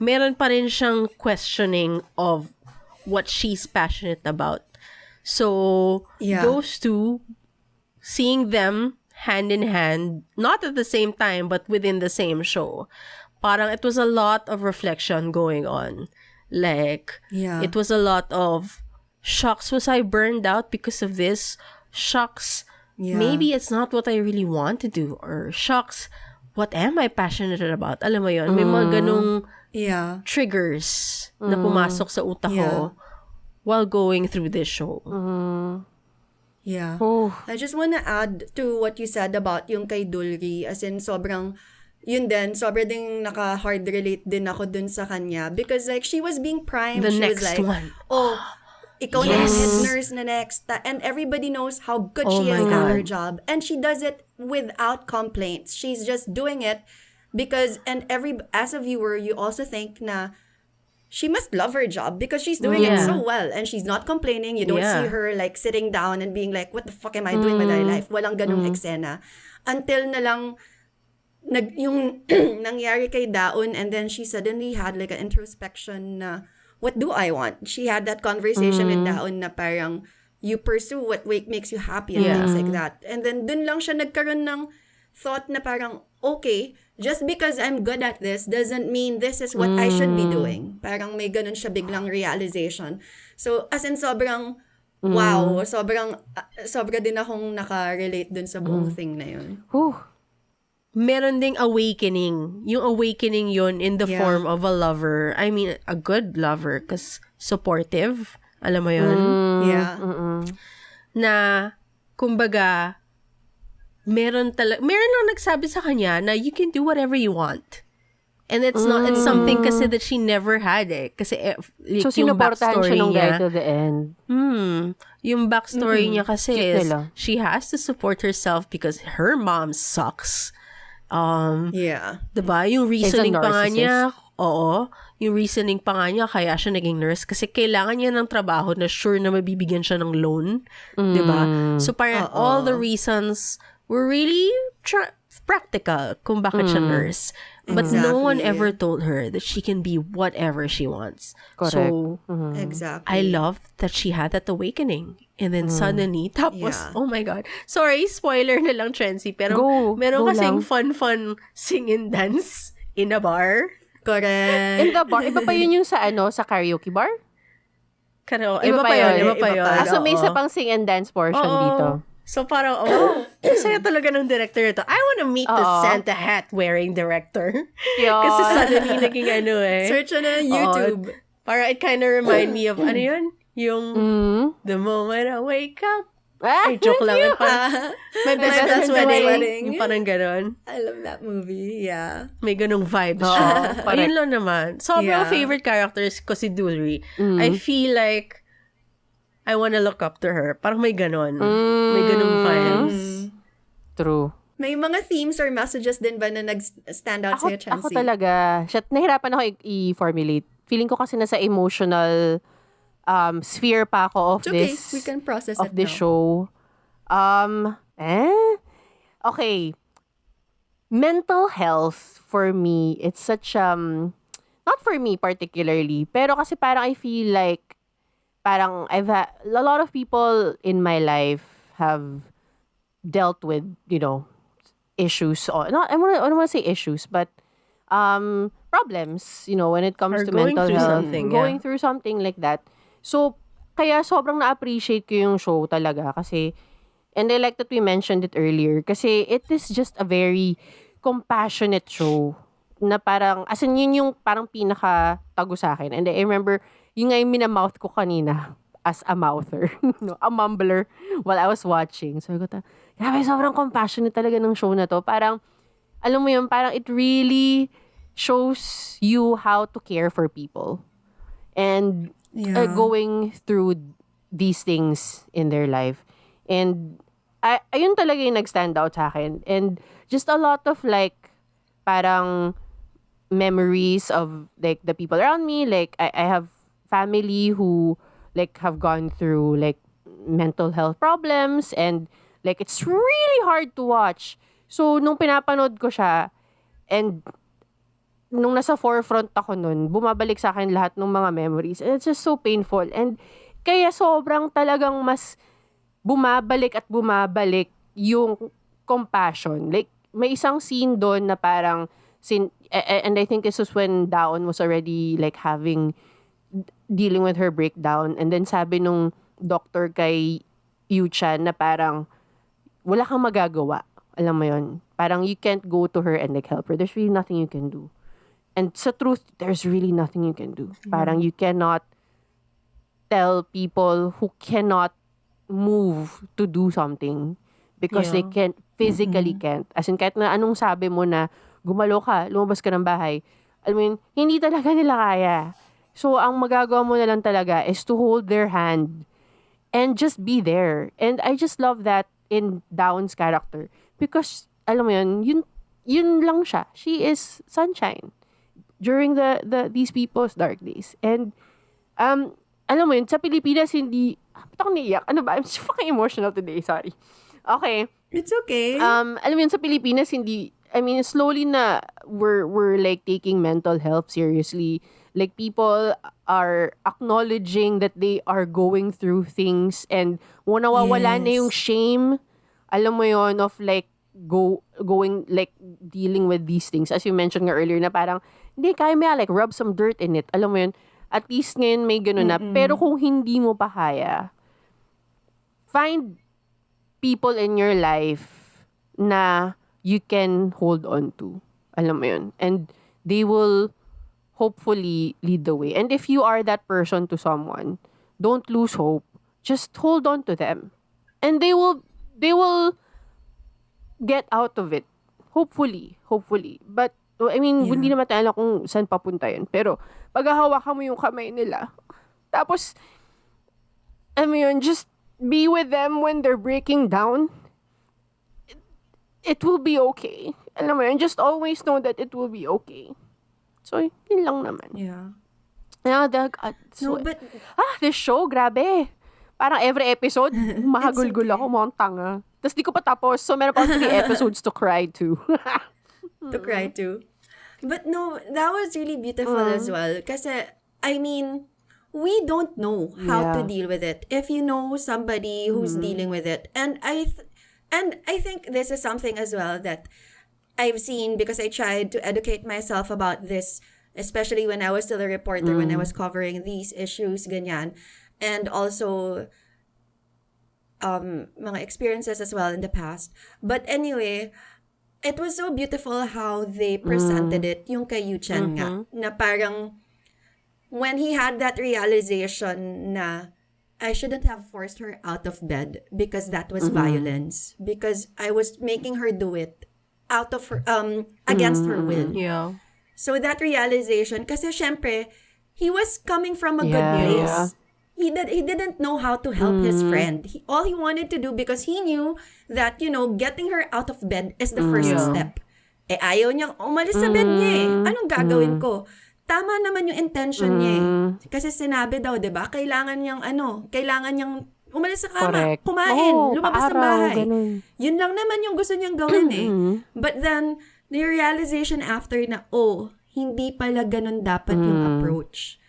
meron pa rin siyang questioning of what she's passionate about. So, those two, seeing them hand in hand, not at the same time, but within the same show, parang it was a lot of reflection going on. Like, it was a lot of, shucks, was I burned out because of this? Shucks, maybe it's not what I really want to do. Or, shucks, what am I passionate about? Alam mo yun, may mga ganong triggers na pumasok sa utak ko while going through this show. Yeah. I just want to add to what you said about yung kay Dulri, as in sobrang, yun din, sobrang ding naka-hard relate din ako dun sa kanya. Because like, she was being primed. The she next was like, one. oh, ikaw na yung head nurse na next. And everybody knows how good she is at her job. And she does it without complaints. She's just doing it because, and as a viewer, you also think na, she must love her job because she's doing it so well and she's not complaining. You don't see her like sitting down and being like, what the fuck am I doing with my life? Walang ganung eksena. Until na lang, yung nangyari kay Daon, and then she suddenly had like an introspection na, what do I want? She had that conversation with Daon na parang, you pursue what makes you happy and things like that. And then dun lang siya nagkaroon ng thought na parang, okay, just because I'm good at this doesn't mean this is what I should be doing. Parang may ganun siya biglang realization. So, as in sobrang, wow, sobra din akong naka-relate dun sa buong thing na yun. Meron ding awakening. Yung awakening yun in the form of a lover. I mean, a good lover kasi supportive. Alam mo yun? Na, kumbaga, meron lang nagsabi sa kanya na you can do whatever you want. And it's something kasi that she never had eh. Kasi like, so, yung sinuportahan siya nung guy niya, to the end. Yung backstory niya kasi Cute is, nila. she has to support herself because her mom sucks. Diba? Yung reasoning pa nga niya, yung reasoning pa nga niya, kaya siya naging nurse kasi kailangan niya ng trabaho na sure na mabibigyan siya ng loan. Diba? So parang all the reasons were really practical kung bakit siya nurse. But no one Exactly. ever told her that she can be whatever she wants. Correct. So, Exactly. I love that she had that awakening. And then suddenly, tapos, Yeah. oh my God. Sorry, spoiler na lang, Trency. Pero Go. meron Go kasing lang. fun sing and dance in a bar. Correct. In the bar, iba pa yun yung sa karaoke bar? Iba pa yun, iba pa Iba yun. pa. So may isa oo. pang sing and dance portion Oo. dito. So parang, saya talaga ng director ito. I wanna meet the Oo. Santa hat wearing director. Yun. Kasi suddenly naging ano eh. Search na YouTube. Parang it kind of remind me of, ano yun? Yung, Mm. the moment I wake up. Ah, Ay, joke lang. Yung parang, my best My friend's Best Friend's wedding. Wedding. Yung parang ganon. I love that movie. Yeah. May ganong vibes Oo, siya. correct. Ayun lang naman. Sobrang Yeah. favorite characters ko si Dulri. I feel like I wanna look up to her. Parang may ganon. May ganong vibes. True. May mga themes or messages din ba na nag-stand out sa'yo, Ako Chansey? talaga, nahirapan ako i-formulate. Feeling ko kasi nasa emotional sphere pa ako of It's okay. this We can process of it this now. show. Okay. Mental health for me, it's such not for me particularly, pero kasi parang I feel like parang a lot of people in my life have dealt with, issues or not I don't want to say issues, but problems, when it comes Or to going mental through health, something, going yeah. through something like that. So kaya sobrang na-appreciate ko yung show talaga kasi, and I like that we mentioned it earlier, kasi it is just a very compassionate show na parang, as in yun yung parang pinaka-tago sa akin. And I remember, yung nga yung minamouth ko kanina as a mouther, a mumbler while I was watching. So I got grabe, sobrang compassionate talaga ng show na to. Parang, alam mo yun, parang it really shows you how to care for people. And Yeah. going through these things in their life. And ayun talaga yung nag-stand out sa akin. And just a lot of parang memories of the people around me. I have family who have gone through mental health problems, and it's really hard to watch. So nung pinapanood ko siya, and nung nasa forefront ako nun, bumabalik sa akin lahat ng mga memories. And it's just so painful. And kaya sobrang talagang mas bumabalik at bumabalik yung compassion. May isang scene doon na parang, and I think this was when Daon was already dealing with her breakdown. And then sabi nung doctor kay Yu-chan na parang, wala kang magagawa. Alam mo yun? Parang you can't go to her and help her. There's really nothing you can do. And sa truth, there's really nothing you can do. Parang you cannot tell people who cannot move to do something because they can't, physically can't. As in, kahit na anong sabi mo na gumalo ka, lumabas ka ng bahay, alam mo yun, hindi talaga nila kaya. So, ang magagawa mo na lang talaga is to hold their hand and just be there. And I just love that in Dawn's character because, alam mo yun lang siya. She is sunshine during these people's dark days. And, alam mo yun, sa Pilipinas, hindi, ba't ako naiyak? Ano ba? I'm so fucking emotional today, sorry. Okay. It's okay. Alam mo yun, sa Pilipinas, hindi, slowly na we're taking mental health seriously. People are acknowledging that they are going through things and nawawala na yung shame. Alam mo yun, of going dealing with these things. As you mentioned nga earlier na parang, hindi, kaya mo rub some dirt in it. Alam mo yun, at least ngayon may gano'n na. Pero kung hindi mo pa kaya, find people in your life na you can hold on to. Alam mo yun. And they will hopefully lead the way. And if you are that person to someone, don't lose hope. Just hold on to them. And they will get out of it. Hopefully. But, hindi naman tayo alam kung saan papunta yun. Pero, pag hawakan mo yung kamay nila, tapos, just be with them when they're breaking down, it will be okay. Alam mo yun, just always know that it will be okay. So, yun lang naman. Yeah. So, No, but this show, grabe. Parang every episode, mahagulgul ako, mukhang tanga. Tapos di ko pa tapos, so meron pa 3 episodes to cry to. to cry too. But no, that was really beautiful as well. Kasi, I mean, we don't know how to Yeah. deal with it. If you know somebody who's dealing with it. And I think this is something as well that I've seen because I tried to educate myself about this, especially when I was still a reporter, when I was covering these issues, ganyan. And also, mga experiences as well in the past. But anyway, it was so beautiful how they presented it, yung kay Yuchen nga, na parang when he had that realization na I shouldn't have forced her out of bed because that was violence, because I was making her do it out of her against her will. Yeah. So that realization, kasi syempre, he was coming from a good Yeah. place. He didn't know how to help his friend. All he wanted to do, because he knew that, getting her out of bed is the first step. Eh, ayaw niyang umalis sa bed niya eh. Anong gagawin ko? Tama naman yung intention niya eh. Kasi sinabi daw, di ba, kailangan niyang umalis sa kama, Correct. kumain, lumabas ng paaraw, bahay. ganun. Yun lang naman yung gusto niyang gawin eh. But then, the realization after na, hindi pala ganun dapat yung approach.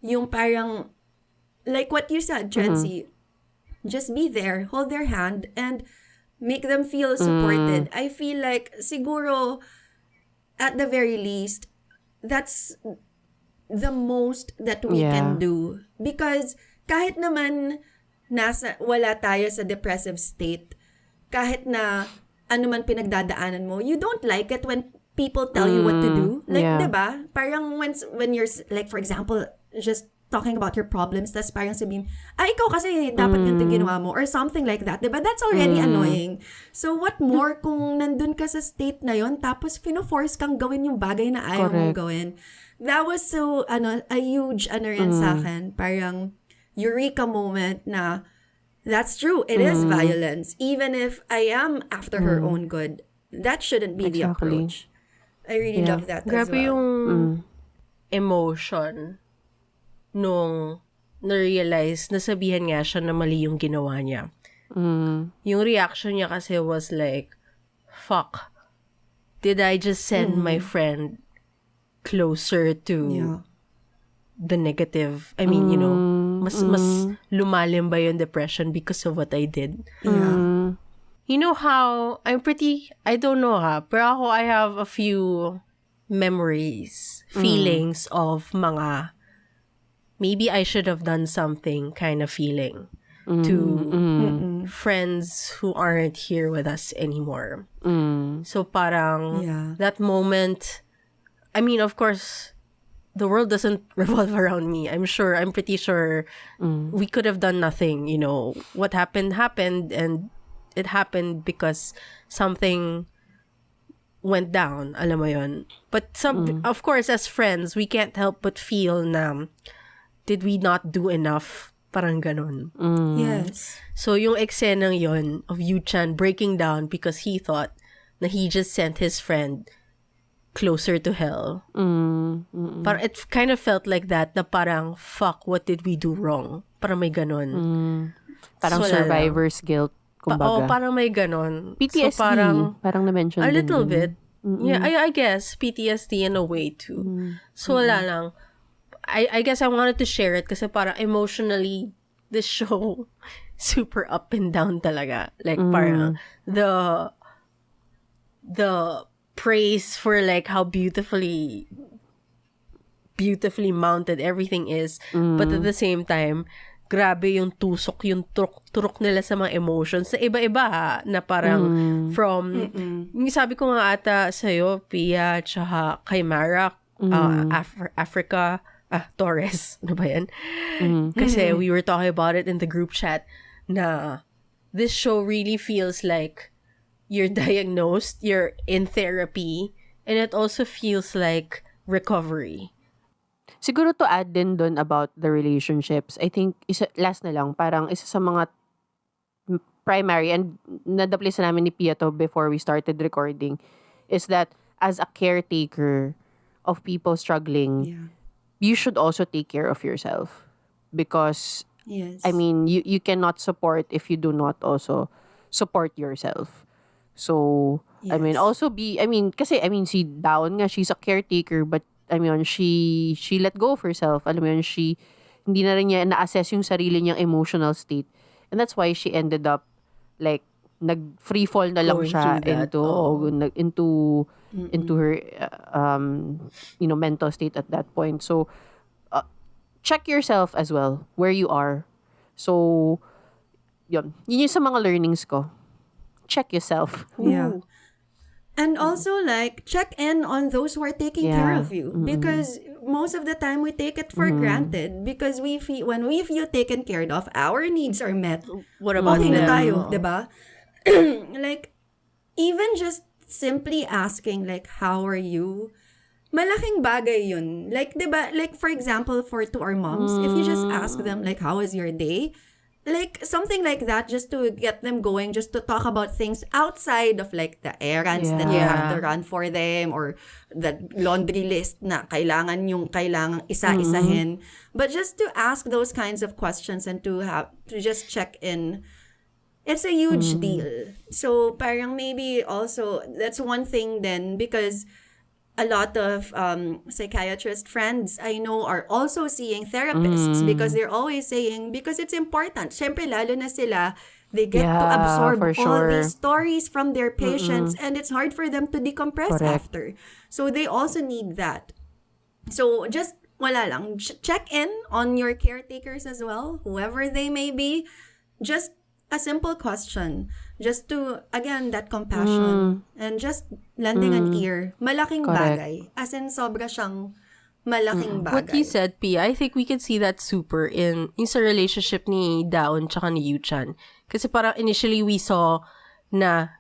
Yung parang, like what you said, Trency, just be there, hold their hand, and make them feel supported. I feel like, siguro, at the very least, that's the most that we can do. Because, kahit naman, wala tayo sa depressive state, kahit na, ano man pinagdadaanan mo, you don't like it when people tell you what to do. Like, diba? Parang when you're, like, for example, just talking about your problems, tas parang sabihin, ikaw kasi dapat ganito ginawa mo, or something like that, diba? That's already annoying. So, what more kung nandun ka sa state na yon, tapos fino-force kang gawin yung bagay na ayaw mong gawin. That was so, a huge, rin sa akin, parang eureka moment na, that's true, it is violence. Even if I am after her own good, that shouldn't be the approach. I really love that as Grabe well. yung emotion nung na-realize, nasabihan nga siya na mali yung ginawa niya. Yung reaction niya kasi was like, fuck, did I just send my friend closer to the negative? I mean, mas lumalim ba yung depression because of what I did? Yeah. You know how, I don't know pero ako, I have a few memories, feelings of mga, maybe I should have done something kind of feeling to friends who aren't here with us anymore. So parang, that moment, I mean, of course, the world doesn't revolve around me. I'm pretty sure we could have done nothing, what happened, and it happened because something went down, alam mo yun. But of course, as friends, we can't help but feel na, did we not do enough? Parang ganon. Yes. So, yung eksenang yon of Yu-chan breaking down because he thought na he just sent his friend closer to hell. Parang it kind of felt like that, na parang, fuck, what did we do wrong? Parang may ganon. Parang So, survivor's guilt, kumbaga. parang may ganon. PTSD, So, parang na-mention a din little dun. bit. Yeah, I guess PTSD in a way too. So wala lang. I guess I wanted to share it kasi parang emotionally this show super up and down talaga. Like parang the praise for like how beautifully mounted everything is, but at the same time, grabe yung yung turok nila sa mga emotions na iba-iba na parang from, yung sabi ko nga ata sa'yo, Pia, tsaka kay Mara, Africa, Torres, ano ba yan? Kasi we were talking about it in the group chat na this show really feels like you're diagnosed, you're in therapy, and it also feels like recovery. Siguro to add din dun about the relationships, I think, last na lang, parang isa sa mga primary, and nadaplisa namin ni Pia to before we started recording, is that as a caretaker of people struggling, you should also take care of yourself. Because, I mean, you cannot support if you do not also support yourself. So, I mean, Yes. also kasi, si Dawn nga, she's a caretaker, but, she let go of herself. Alam mo yun, hindi na rin niya na-assess yung sarili niyang emotional state. And that's why she ended up, like, nag-free fall na lang Going siya through that. into her, mental state at that point. So, check yourself as well, where you are. So, yun yung sa mga learnings ko. Check yourself. Yeah. And also, like, check in on those who are taking care Yeah. of you. Because most of the time, we take it for granted. Because when we feel taken care of, our needs are met. What about Okay na them? tayo, diba? Like, even just simply asking, like, how are you? Malaking bagay yun. Like, diba? Like, for example, to our moms, if you just ask them, like, how was your day? Like, something like that, just to get them going, just to talk about things outside of, like, the errands that you have to run for them, or the laundry list na kailangan isa-isahin. But just to ask those kinds of questions and to just check in, it's a huge deal. So, parang maybe also, that's one thing then, because a lot of psychiatrist friends I know are also seeing therapists because they're always saying, because it's important. Siyempre, lalo na sila, they get to absorb for all sure. these stories from their patients, and it's hard for them to decompress Correct. after. So, they also need that. So, just, wala lang, check in on your caretakers as well, whoever they may be. Just a simple question. Just to, again, that compassion. And just lending an ear. Malaking Correct. bagay. As in, sobra siyang malaking bagay. What you said, P, I think we can see that super in sa relationship ni Daon tsaka ni Yuchan. Kasi parang initially we saw na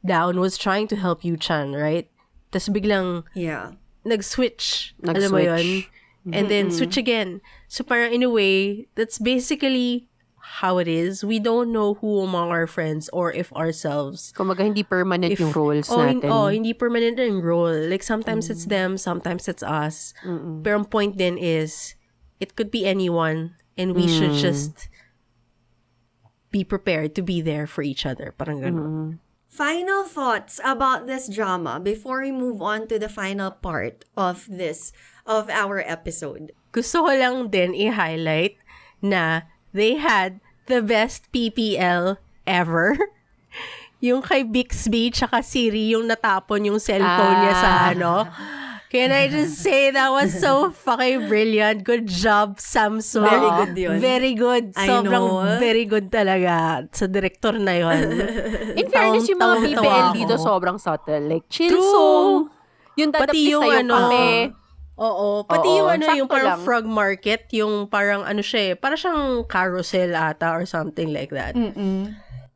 Daon was trying to help Yuchan, right? Tapos biglang Yeah. nag-switch. Alam mo yun? And then switch again. So parang in a way, that's basically how it is. We don't know who among our friends or if ourselves. Kumaga, hindi permanent yung roles natin. Hindi permanent yung role. Like, sometimes it's them, sometimes it's us. Pero ang point din is, it could be anyone, and we should just be prepared to be there for each other. Parang ganun. Final thoughts about this drama before we move on to the final part of our episode. Gusto ko lang din i-highlight na they had the best PPL ever. Yung kay Bixby tsaka Siri, yung natapon yung cellphone niya sa Can I just say that was so fucking brilliant. Good job, Samsung. Very good yun. Very good. I Sobrang know. very good talaga sa director na yun. In fairness, yung mga Tawang-tawa BPL ako. dito sobrang subtle. Like, chill True. song. Yung Pati dadapis yung na yung kape. Oo. Pati Oo, yung yung sakto parang lang. frog market, yung parang siya parang siyang carousel ata or something like that.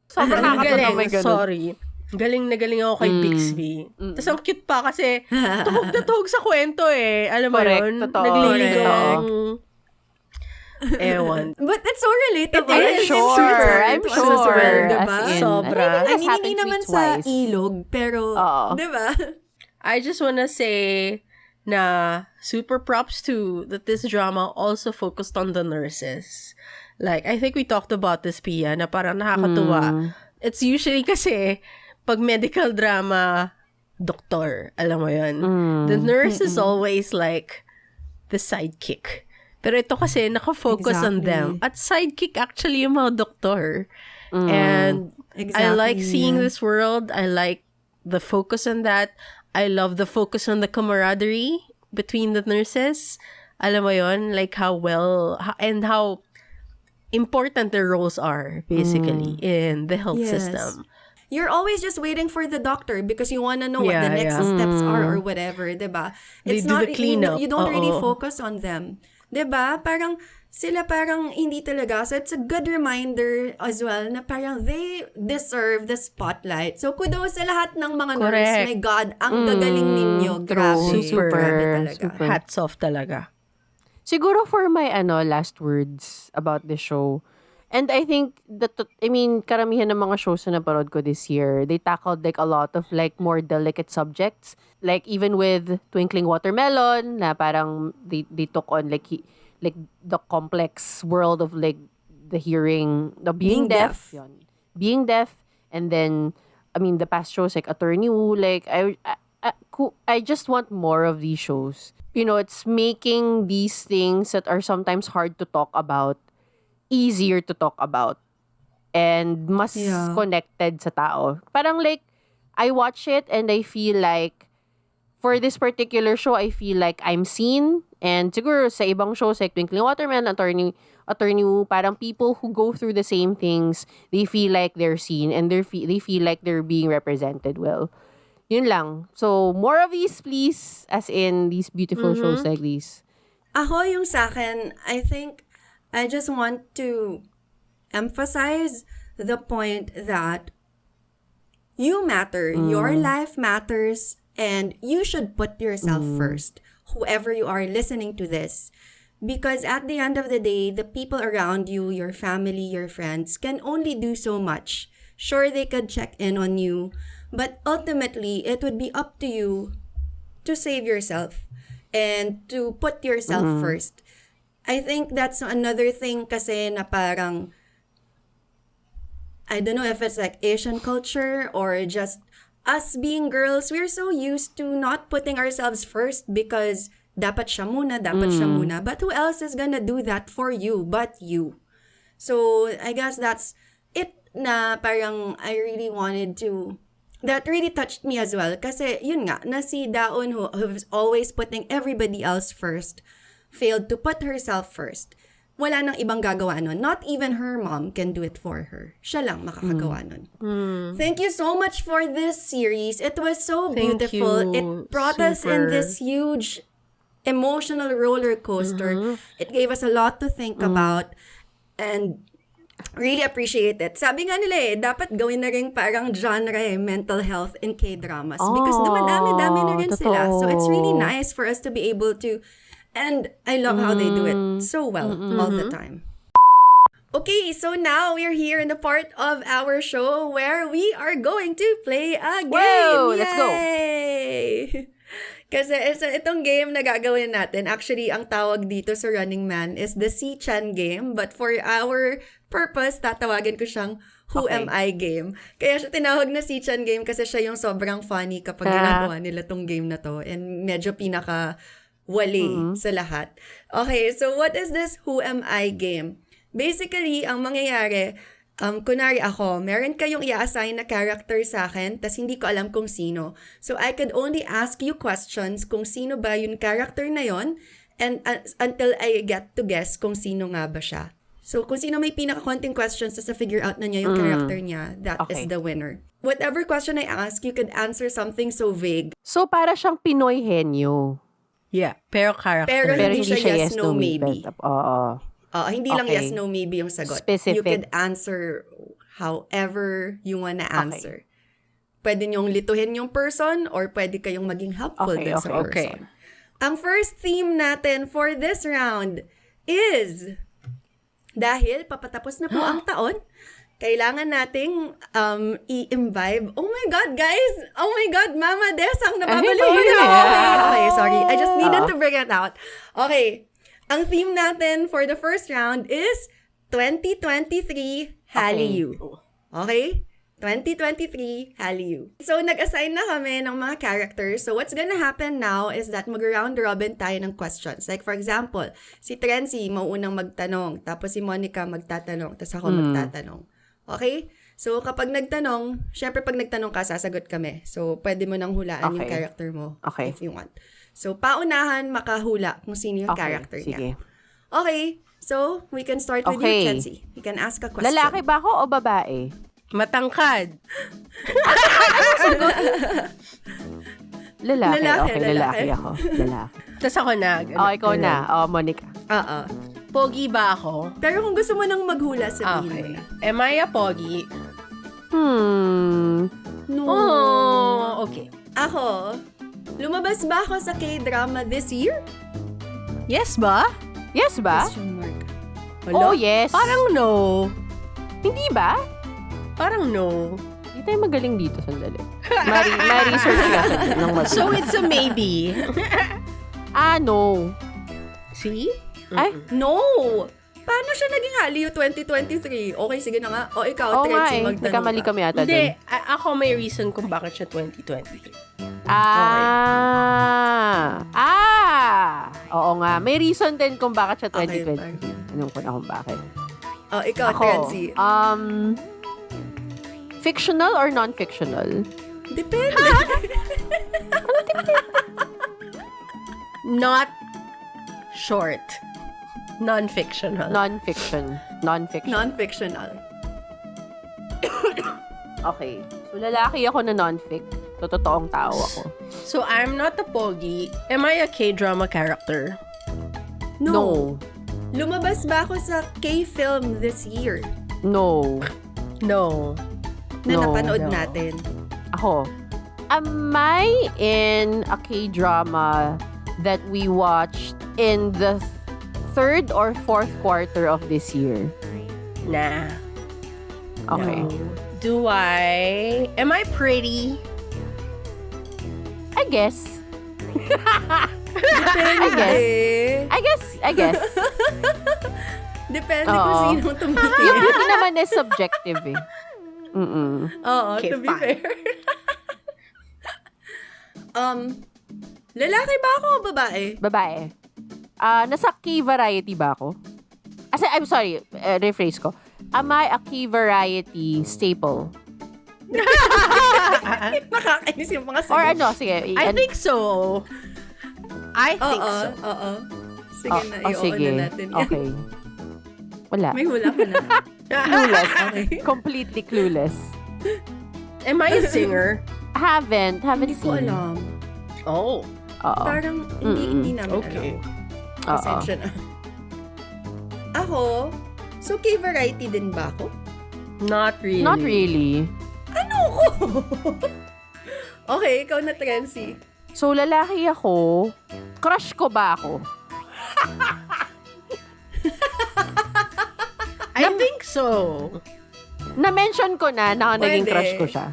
Sobrang Ang nakakatawa galing, may ganun. sorry. Galing na galing ako kay Bixby. Tapos ang cute pa kasi tuhog na tuhog sa kwento eh. Alam mo Correct, yun? totoo. Nagliligaw Correct. ang ewan. But it's so relatable. It is. And Sure, super I'm to us as sure. well, diba? As in, Sobra. I I think this mean, happened hindi to me naman sa twice. ilog, pero, Oo. diba? I just wanna say na super props to that this drama also focused on the nurses. Like, I think we talked about this, Pia, na parang nakakatuwa. It's usually kasi, pag medical drama, doktor, alam mo yun. The nurse is always like the sidekick. Pero ito kasi, nakafocus on them. At sidekick actually yung mga doktor. And I like seeing this world. I like the focus on that. I love the focus on the camaraderie between the nurses. Alam mo yun? Like how important their roles are, basically, in the health Yes. system. You're always just waiting for the doctor because you want to know what the next steps are or whatever, diba? They do the cleanup. You don't really Oo. focus on them. Diba? Sila parang hindi talaga. So it's a good reminder as well na parang they deserve the spotlight. So kudos sa lahat ng mga nurse. Correct. My God, ang gagaling ninyo. Grabe. Super. Grabe talaga. Super. Hats off talaga. Siguro for my last words about the show. And I think karamihan ng mga shows na naparod ko this year, they tackled like a lot of like more delicate subjects. Like even with Twinkling Watermelon, na parang they took on like the complex world of like the hearing, the being deaf. Yun. Being deaf, and then the past shows like Attorney Woo, like I just want more of these shows. It's making these things that are sometimes hard to talk about easier to talk about and mas connected sa tao. Parang like I watch it and I feel like for this particular show, I feel like I'm seen. And siguro sa ibang shows like Twinkling Watermelon, Attorney Woo, parang people who go through the same things, they feel like they're seen and they feel like they're being represented well. Yun lang. So, more of these, please, as in these beautiful shows like these. Ako yung sa akin, I think I just want to emphasize the point that you matter. Your life matters. And you should put yourself first, whoever you are listening to this. Because at the end of the day, the people around you, your family, your friends, can only do so much. Sure, they could check in on you, but ultimately, it would be up to you to save yourself and to put yourself first. I think that's another thing kasi na parang, I don't know if it's like Asian culture or just us being girls, we're so used to not putting ourselves first because dapat siya muna. But who else is gonna do that for you but you? So, I guess that's it na parang I really wanted to, that really touched me as well. Kasi yun nga, na si Daon who's always putting everybody else first, failed to put herself first. Wala nang ibang gagawa nun. Not even her mom can do it for her. Siya lang makakagawa nun. Thank you so much for this series. It was so beautiful. It brought us in this huge emotional roller coaster. It gave us a lot to think about and really appreciate it. Sabi nga nila dapat gawin na rin parang genre mental health in K-dramas because dumadami-dami na rin sila. So it's really nice for us to be able to. And I love how they do it so well all the time. Okay, so now we're here in the part of our show where we are going to play a game. Whoa, let's go. Yay! Kasi itong game na gagawin natin, actually, ang tawag dito sa Running Man is the Si-chan game. But for our purpose, tatawagin ko siyang Who Am I game. Kaya siya tinawag na Si-chan game kasi siya yung sobrang funny kapag ginagawa nila tong game na to. And medyo wali sa lahat. Okay, so what is this Who Am I game? Basically, ang mangyayari, kunwari ako, meron kayong i-assign na character sa akin, tas hindi ko alam kung sino. So I could only ask you questions kung sino ba yung character na yon and until I get to guess kung sino nga ba siya. So kung sino may pinaka-konting questions tas figure out na niya yung character niya, that is the winner. Whatever question I ask, you could answer something so vague. So, para siyang Pinoy henyo. Yeah, pero character. Pero hindi siya yes, no, maybe. Oo. Hindi lang yes, no, maybe yung sagot. Specific. You could answer however you wanna answer. Pwede niyong lituhin yung person or pwede kayong maging helpful dun sa person. Ang first theme natin for this round is, dahil papatapos na po ang taon, kailangan nating i-imbibe. Oh my God, guys! Oh my God, Mama Des, ang nababaliw na. Okay, sorry. I just needed to bring it out. Okay. Ang theme natin for the first round is 2023 Hallyu. Okay? 2023 Hallyu. So, nag-assign na kami ng mga characters. So, what's gonna happen now is that mag-round robin tayo ng questions. Like, for example, si Trency mauunang magtanong, tapos si Monica magtatanong, tapos ako magtatanong. Okay? So, kapag nagtanong, syempre pag nagtanong ka, sasagot kami. So, pwede mo nang hulaan yung character mo if you want. So, paunahan makahula kung sino yung character niya. Okay. So, we can start with you, Chency. You can ask a question. Lalaki ba ako o babae? Matangkad. Lalaki. Lalaki. Lalaki ako. Lalaki. Tapos ako na. Ikaw na. Monica. Pogi ba ako? Pero kung gusto mo nang maghula, sabihin mo na. Am I a pogi? No. Oh, okay. Ako, lumabas ba ako sa K-drama this year? Yes ba? Yes ba? Question mark. Oh, yes. Parang no. Hindi ba? Parang no. Hindi tayo magaling dito, sandali. Ma-research natin ng mabuti. So, it's a maybe. No. See? Ay, No! Paano siya naging Hallyu 2023? Okay, sige na nga. O ikaw, Oo nga Trenzy, eh. magtanong Nagkamali ka. kami ata Hindi, dun. ako may reason kung bakit siya 2023. Oo nga. May reason din kung bakit siya Okay, 2020. Anong ko na kung bakit. O, ikaw, Ako, Trenzy. fictional or non-fictional? Depende. Not short. Non-fictional. Non-fiction. Non-fiction. Non-fictional. Okay. So, lalaki ako na non-fic. Totoong tao ako. So, I'm not a pogi. Am I a K-drama character? No. Lumabas ba ako sa K-film this year No. No. na No, napanood no. natin? Ako. Am I in a K-drama that we watched in the third or fourth quarter of this year? Nah. Okay. No. Am I pretty? I guess. Depende. I guess. Depende Oo. kung sinong Yung tumitingin. beauty naman is subjective eh. Mm-mm. Oo, Okay, to be fine. fair. Lalaki ba ako o babae? Babae. Nasa key variety ba ako? I'm sorry, rephrase ko. Am I a key variety staple? Nakakainis yung mga Or sagot. ano, sige. I think so. I think Oo, so. oo. Sige na, i-on sige. na natin yan. Okay. Wala. May hula ka na. Clueless. Okay. Completely clueless. Am I a singer? Haven't Hindi ko seen. alam. Oh. Oo. Parang hindi namin Okay. alam. Pasensya na. Ako, so K-variety din ba ako? Not really. Not really. Ano ko? Okay, ikaw na, Trency. So, lalaki ako. Crush ko ba ako? I think so. Na-mention ko na naging Pwede. crush ko siya.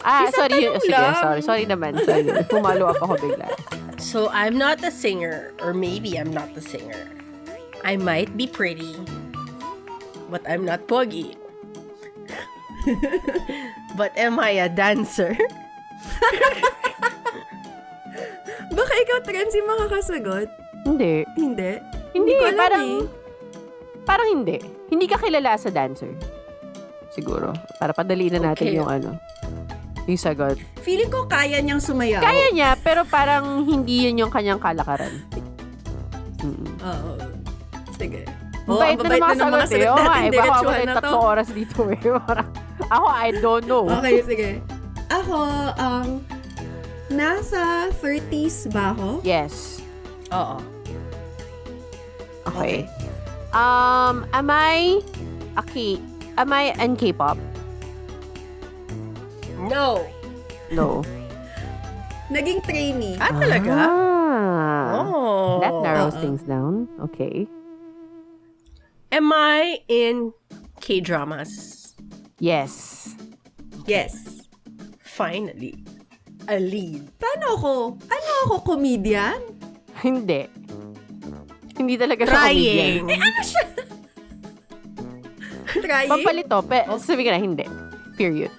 Isang Sorry. tanong Sige, lang. sorry naman. Sorry. Pumalo up ako bigla. So I'm not a singer, or maybe I'm not the singer. I might be pretty, but I'm not pogi. But am I a dancer? Baka ikaw, Trency, makakasagot? Hindi. Hindi. Hindi, ko alam parang hindi. Hindi ka kilala sa dancer. Siguro. Para padali na natin Okay. yung yung sagot. Feeling ko kaya niyang sumayaw. Kaya niya, pero parang hindi yun yung kanyang kalakaran. Oo. Sige. Mabait na naman ng mga sagot eh. Oo nga, natin. baka Diretsuhan ako na to. 3 oras dito eh. Parang, ako, I don't know. Okay, sige. Ako, nasa 30s ba ako? Yes. Oo. Okay. Am I in K-pop? No. No. Naging trainee. Talaga? Oh. That narrows things down. Okay. Am I in K-dramas? Yes. Yes. Finally. A lead. Paano ako? Ano ako, comedian? Hindi. Hindi talaga siya Trying. comedian. Trying? Pampalito. Sabi ka na, hindi. Period.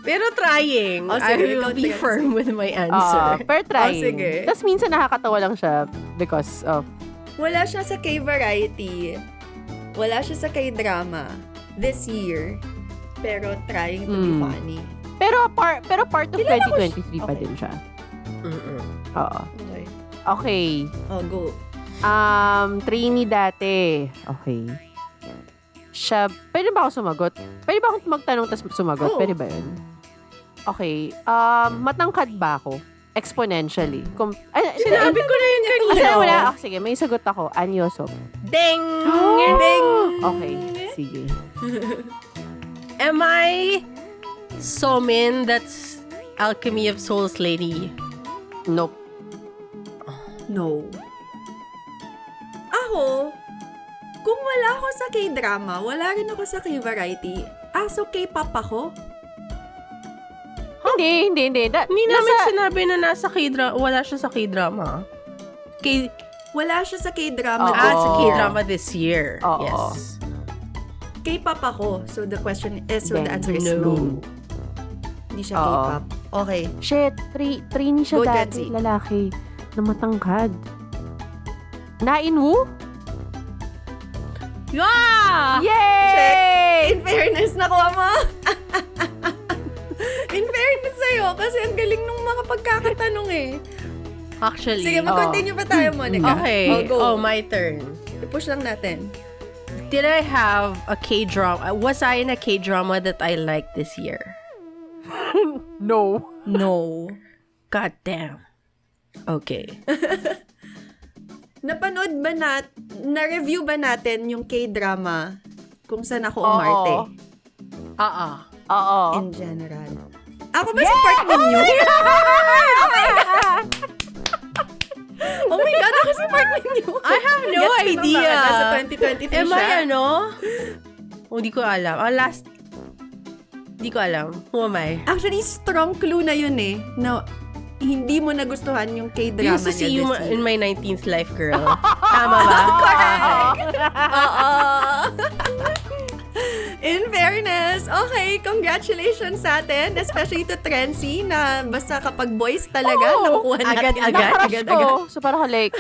Pero trying. Oh, I sige, will ikaw, be Trent. firm with my answer. Per trying. sige. Tapos minsan nakakatawa lang siya because of... Wala siya sa K-variety. Wala siya sa K-drama this year. Pero trying to be funny. Pero part of Kilala ko 2023 pa okay. din siya. Mm-mm. Oo. Okay. Okay. Oh, go. Trainee dati. Okay. Siya, pwede ba ako sumagot? Pwede ba akong magtanong tapos sumagot? Oo. Pwede ba yun? Okay. Matangkad ba ako? Exponentially. Sinabi ko na yun kanina. Wala. Sige, may sagot ako. Anyoso. Ding! Ding! Okay. Sige. Am I Somin, that's Alchemy of Souls lady? Nope. No. Ako, kung wala ako sa K-drama, wala rin ako sa K-variety. So K-pop ako? Hindi. Hindi namin sinabi na nasa K-drama. Wala siya sa K-drama. Wala siya sa K-drama. Oo. Sa Kdrama this year. Oo. Yes. K-pop ako. So the question is, the Then, answer is no. no. Hindi siya Oo. K-pop. Okay. Shit, trainee siya Go, dati, Jency. lalaki, na matangkad. Na-inwoo? Yeah! Yay! In fairness, nakuha mo. In fairness sa'yo, kasi ang galing nung mga pagkakatanong eh. Actually. Sige, mag-continue pa tayo, Monica. Okay. Go. My turn. I-push lang natin. Did I have a K-drama? Was I in a K-drama that I liked this year? No. No. God damn. Okay. Napanood ba na-review ba natin yung K-drama kung saan ako umarte? Oo. In general. Ako ba si part ninyo? Oh my God, ako si part ninyo. I have no Gets ko na idea. ba? Nasa 2023 Am siya. I Hindi ko alam. Hindi ko alam. Who am I? Actually, strong clue na yun eh. Na hindi mo nagustuhan yung K-drama Used to niya see you this year. in my 19th life, girl. Tama ba? Oo. In fairness, okay, congratulations sa atin, especially to Trency na basta kapag boys talaga, nakukuha natin. Agad-agad. Ko. So parang like,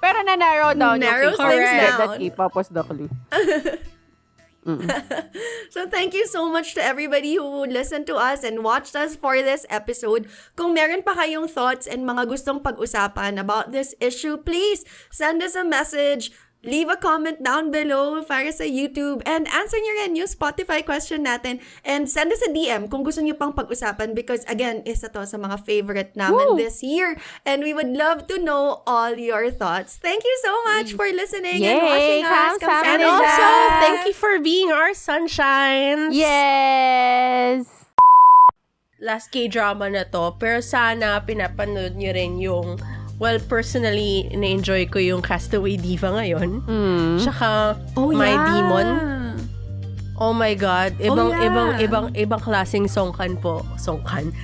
Pero na-narrow down Narrows yung things K-pop. down. That K-pop was the clue. So thank you so much to everybody who listened to us and watched us for this episode. Kung meron pa kayong thoughts and mga gustong pag-usapan about this issue, please send us a message. Leave a comment down below para sa YouTube and answer nyo rin yung Spotify question natin and send us a DM kung gusto nyo pang pag-usapan because again, isa to sa mga favorite namin this year and we would love to know all your thoughts. Thank you so much for listening and watching us. Kamsahamnida. And also, thank you for being our sunshines. Yes! Last K-drama na to, pero sana pinapanood nyo rin yung personally, na-enjoy ko yung Castaway Diva ngayon. Tsaka, My Demon. Oh my God. Ibang klaseng songkan po. Songkang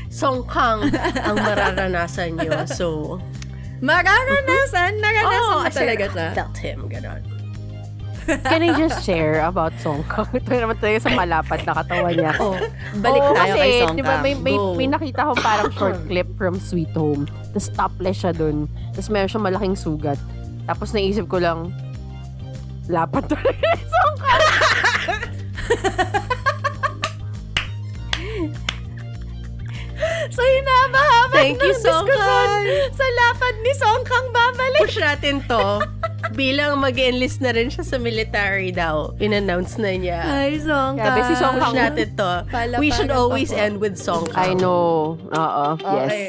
ang mararanasan nyo. So, Naranasan mo talaga siya. Felt him, gano'n. Can I just share about Songkang? Ito naman talaga sa malapad na katawan niya. Balik tayo kay Songkang. Di ba, Go. may nakita ko parang short clip from Sweet Home. Tapos topless siya dun. Tapos meron siyang malaking sugat. Tapos naisip ko lang, lapad talaga yung Songkang. So, hinaba-haba Thank you, diskusyon sa lapad ni Songkang babalik. Push natin to. Bilang mag-enlist na rin siya sa military daw. In-announce na niya. Ay, Songkang. Grabe, si Songkang. Push natin to. We should Palapagan always pa po. end with Songkang. I know. Oo. Yes. Okay.